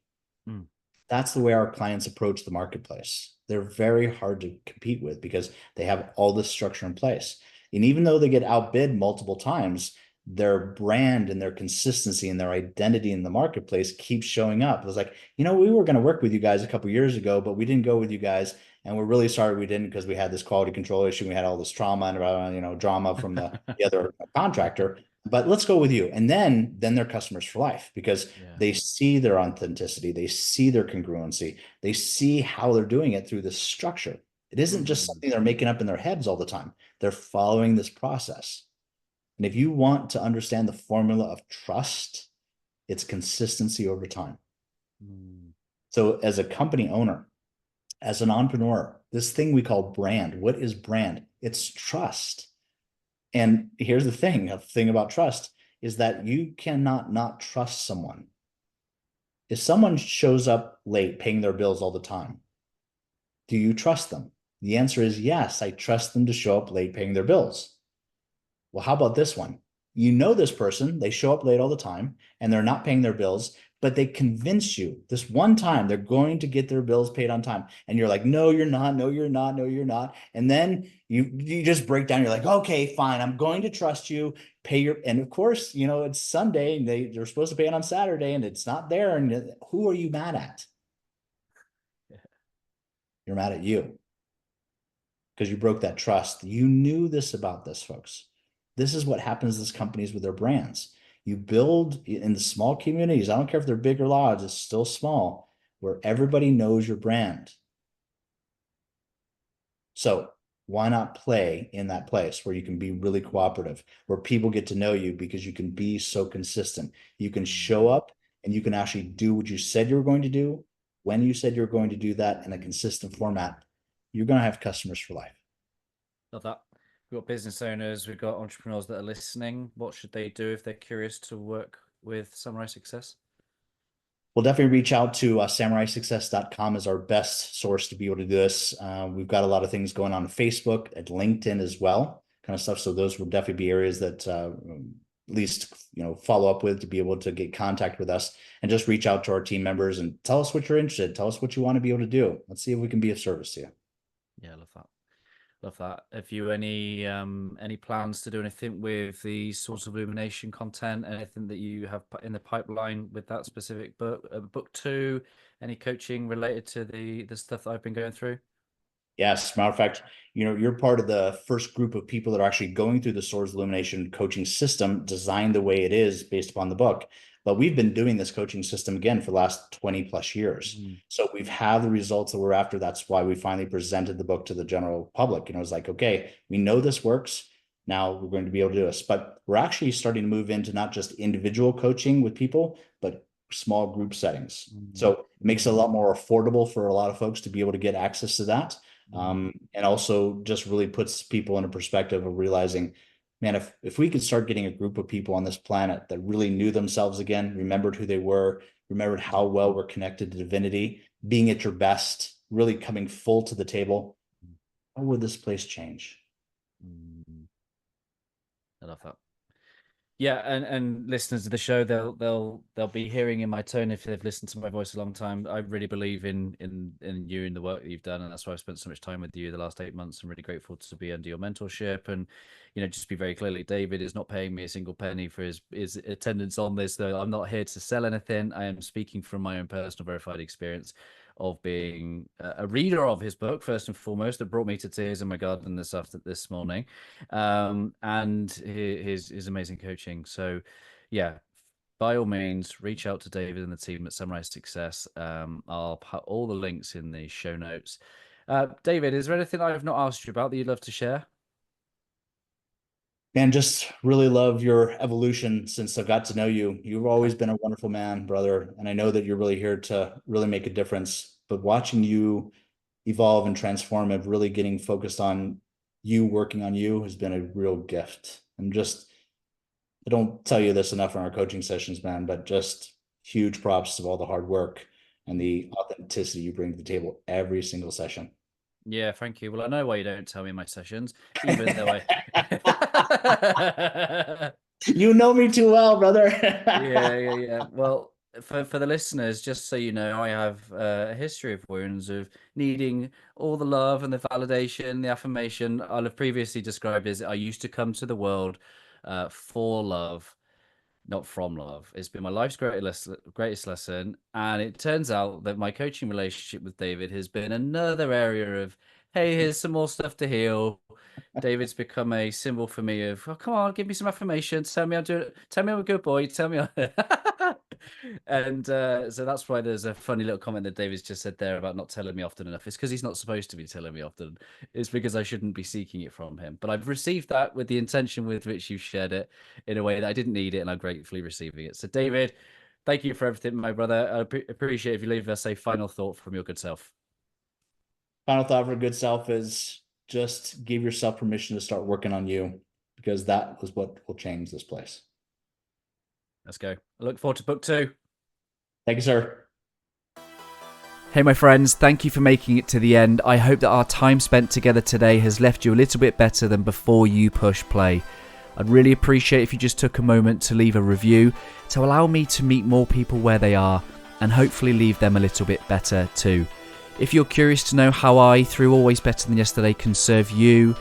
Mm. That's the way our clients approach the marketplace. They're very hard to compete with because they have all this structure in place. And even though they get outbid multiple times, their brand and their consistency and their identity in the marketplace keeps showing up. It was like, we were going to work with you guys a couple of years ago, but we didn't go with you guys. And we're really sorry we didn't, because we had this quality control issue. We had all this trauma and drama from the other contractor. But let's go with you. And then they're customers for life, because they see their authenticity, they see their congruency, they see how they're doing it through this structure. It isn't just something they're making up in their heads all the time. They're following this process. And if you want to understand the formula of trust, it's consistency over time. So as a company owner, as an entrepreneur, this thing we call brand, what is brand? It's trust. And here's the thing about trust is that you cannot not trust someone. If someone shows up late paying their bills all the time, do you trust them? The answer is yes, I trust them to show up late paying their bills. Well, how about this one? This person, they show up late all the time and they're not paying their bills, but they convince you this one time they're going to get their bills paid on time. And you're like, no, you're not. No, you're not. No, you're not. And then you just break down. You're like, okay, fine. I'm going to trust you. And of course, it's Sunday and they're supposed to pay it on Saturday and it's not there. And who are you mad at? You're mad at you because you broke that trust. You knew this about this, folks. This is what happens to these companies with their brands. You build in the small communities. I don't care if they're big or large, it's still small, where everybody knows your brand. So why not play in that place where you can be really cooperative, where people get to know you because you can be so consistent. You can show up and you can actually do what you said you were going to do when you said you were going to do that in a consistent format. You're going to have customers for life. Love that. We've got business owners, we've got entrepreneurs that are listening. What should they do if they're curious to work with Samurai Success? We'll definitely reach out to samuraisuccess.com as our best source to be able to do this. We've got a lot of things going on Facebook and LinkedIn as well, kind of stuff. So those will definitely be areas that at least, follow up with to be able to get contact with us, and just reach out to our team members and tell us what you're interested in. Tell us what you want to be able to do. Let's see if we can be of service to you. Yeah, I love that. Love that. Have you any plans to do anything with the Swords of Illumination content? Anything that you have in the pipeline with that specific book? Book 2? Any coaching related to the stuff that I've been going through? Yes, matter of fact, you're part of the first group of people that are actually going through the Swords of Illumination coaching system, designed the way it is based upon the book. But we've been doing this coaching system again for the last 20 plus years. So we've had the results that we're after. That's why we finally presented the book to the general public. It's like, okay, we know this works. Now we're going to be able to do this. But we're actually starting to move into not just individual coaching with people, but small group settings. So it makes it a lot more affordable for a lot of folks to be able to get access to that. And also just really puts people in a perspective of realizing, man, if we could start getting a group of people on this planet that really knew themselves again, remembered who they were, remembered how well we're connected to divinity, being at your best, really coming full to the table, how would this place change? I love that. Yeah, and listeners to the show, they'll be hearing in my tone, if they've listened to my voice a long time. I really believe in you and the work that you've done, and that's why I've spent so much time with you the last 8 months. I'm really grateful to be under your mentorship, and just be very clearly, David is not paying me a single penny for his attendance on this. Though I'm not here to sell anything. I am speaking from my own personal verified experience of being a reader of his book, first and foremost, that brought me to tears in my garden this morning, and his amazing coaching. So yeah, by all means, reach out to David and the team at Samurai Success. I'll put all the links in the show notes. David, is there anything I've not asked you about that you'd love to share? Man, just really love your evolution since I got to know you. You've always been a wonderful man, brother. And I know that you're really here to really make a difference. But watching you evolve and transform and really getting focused on you working on you has been a real gift. And just, I don't tell you this enough in our coaching sessions, man, but just huge props to all the hard work and the authenticity you bring to the table every single session. Yeah, thank you. Well, I know why you don't tell me in my sessions, even though I. You know me too well, brother. Yeah. Well, for the listeners, just so you know, I have a history of wounds of needing all the love and the validation, the affirmation. I'll have previously described as I used to come to the world for love, not from love. It's been my life's greatest lesson. And it turns out that my coaching relationship with David has been another area of, hey, here's some more stuff to heal. David's become a symbol for me of, oh, come on, give me some affirmations. Tell me I'm doing it. Tell me I'm a good boy. Tell me. And so that's why there's a funny little comment that David's just said there about not telling me often enough. It's because he's not supposed to be telling me often. It's because I shouldn't be seeking it from him. But I've received that with the intention with which you shared it in a way that I didn't need it, and I'm gratefully receiving it. So, David, thank you for everything, my brother. I appreciate if you leave us a final thought from your good self. Final thought for good self is just give yourself permission to start working on you, because that is what will change this place. Let's go. I look forward to book 2. Thank you, sir. Hey, my friends, thank you for making it to the end. I hope that our time spent together today has left you a little bit better than before you push play. I'd really appreciate if you just took a moment to leave a review to allow me to meet more people where they are and hopefully leave them a little bit better too. If you're curious to know how I, through Always Better Than Yesterday, can serve you,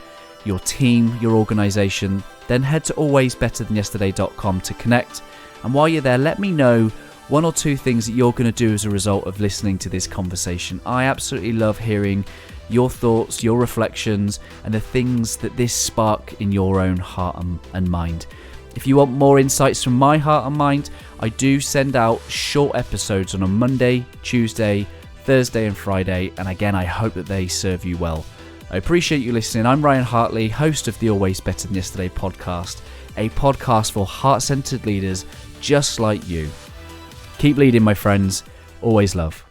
your team, your organisation, then head to alwaysbetterthanyesterday.com to connect. And while you're there, let me know 1 or 2 things that you're going to do as a result of listening to this conversation. I absolutely love hearing your thoughts, your reflections, and the things that this spark in your own heart and mind. If you want more insights from my heart and mind, I do send out short episodes on a Monday, Tuesday, Thursday and Friday, and again, I hope that they serve you well. I appreciate you listening. I'm Ryan Hartley, host of the Always Better Than Yesterday podcast, a podcast for heart-centered leaders just like you. Keep leading, my friends. Always love.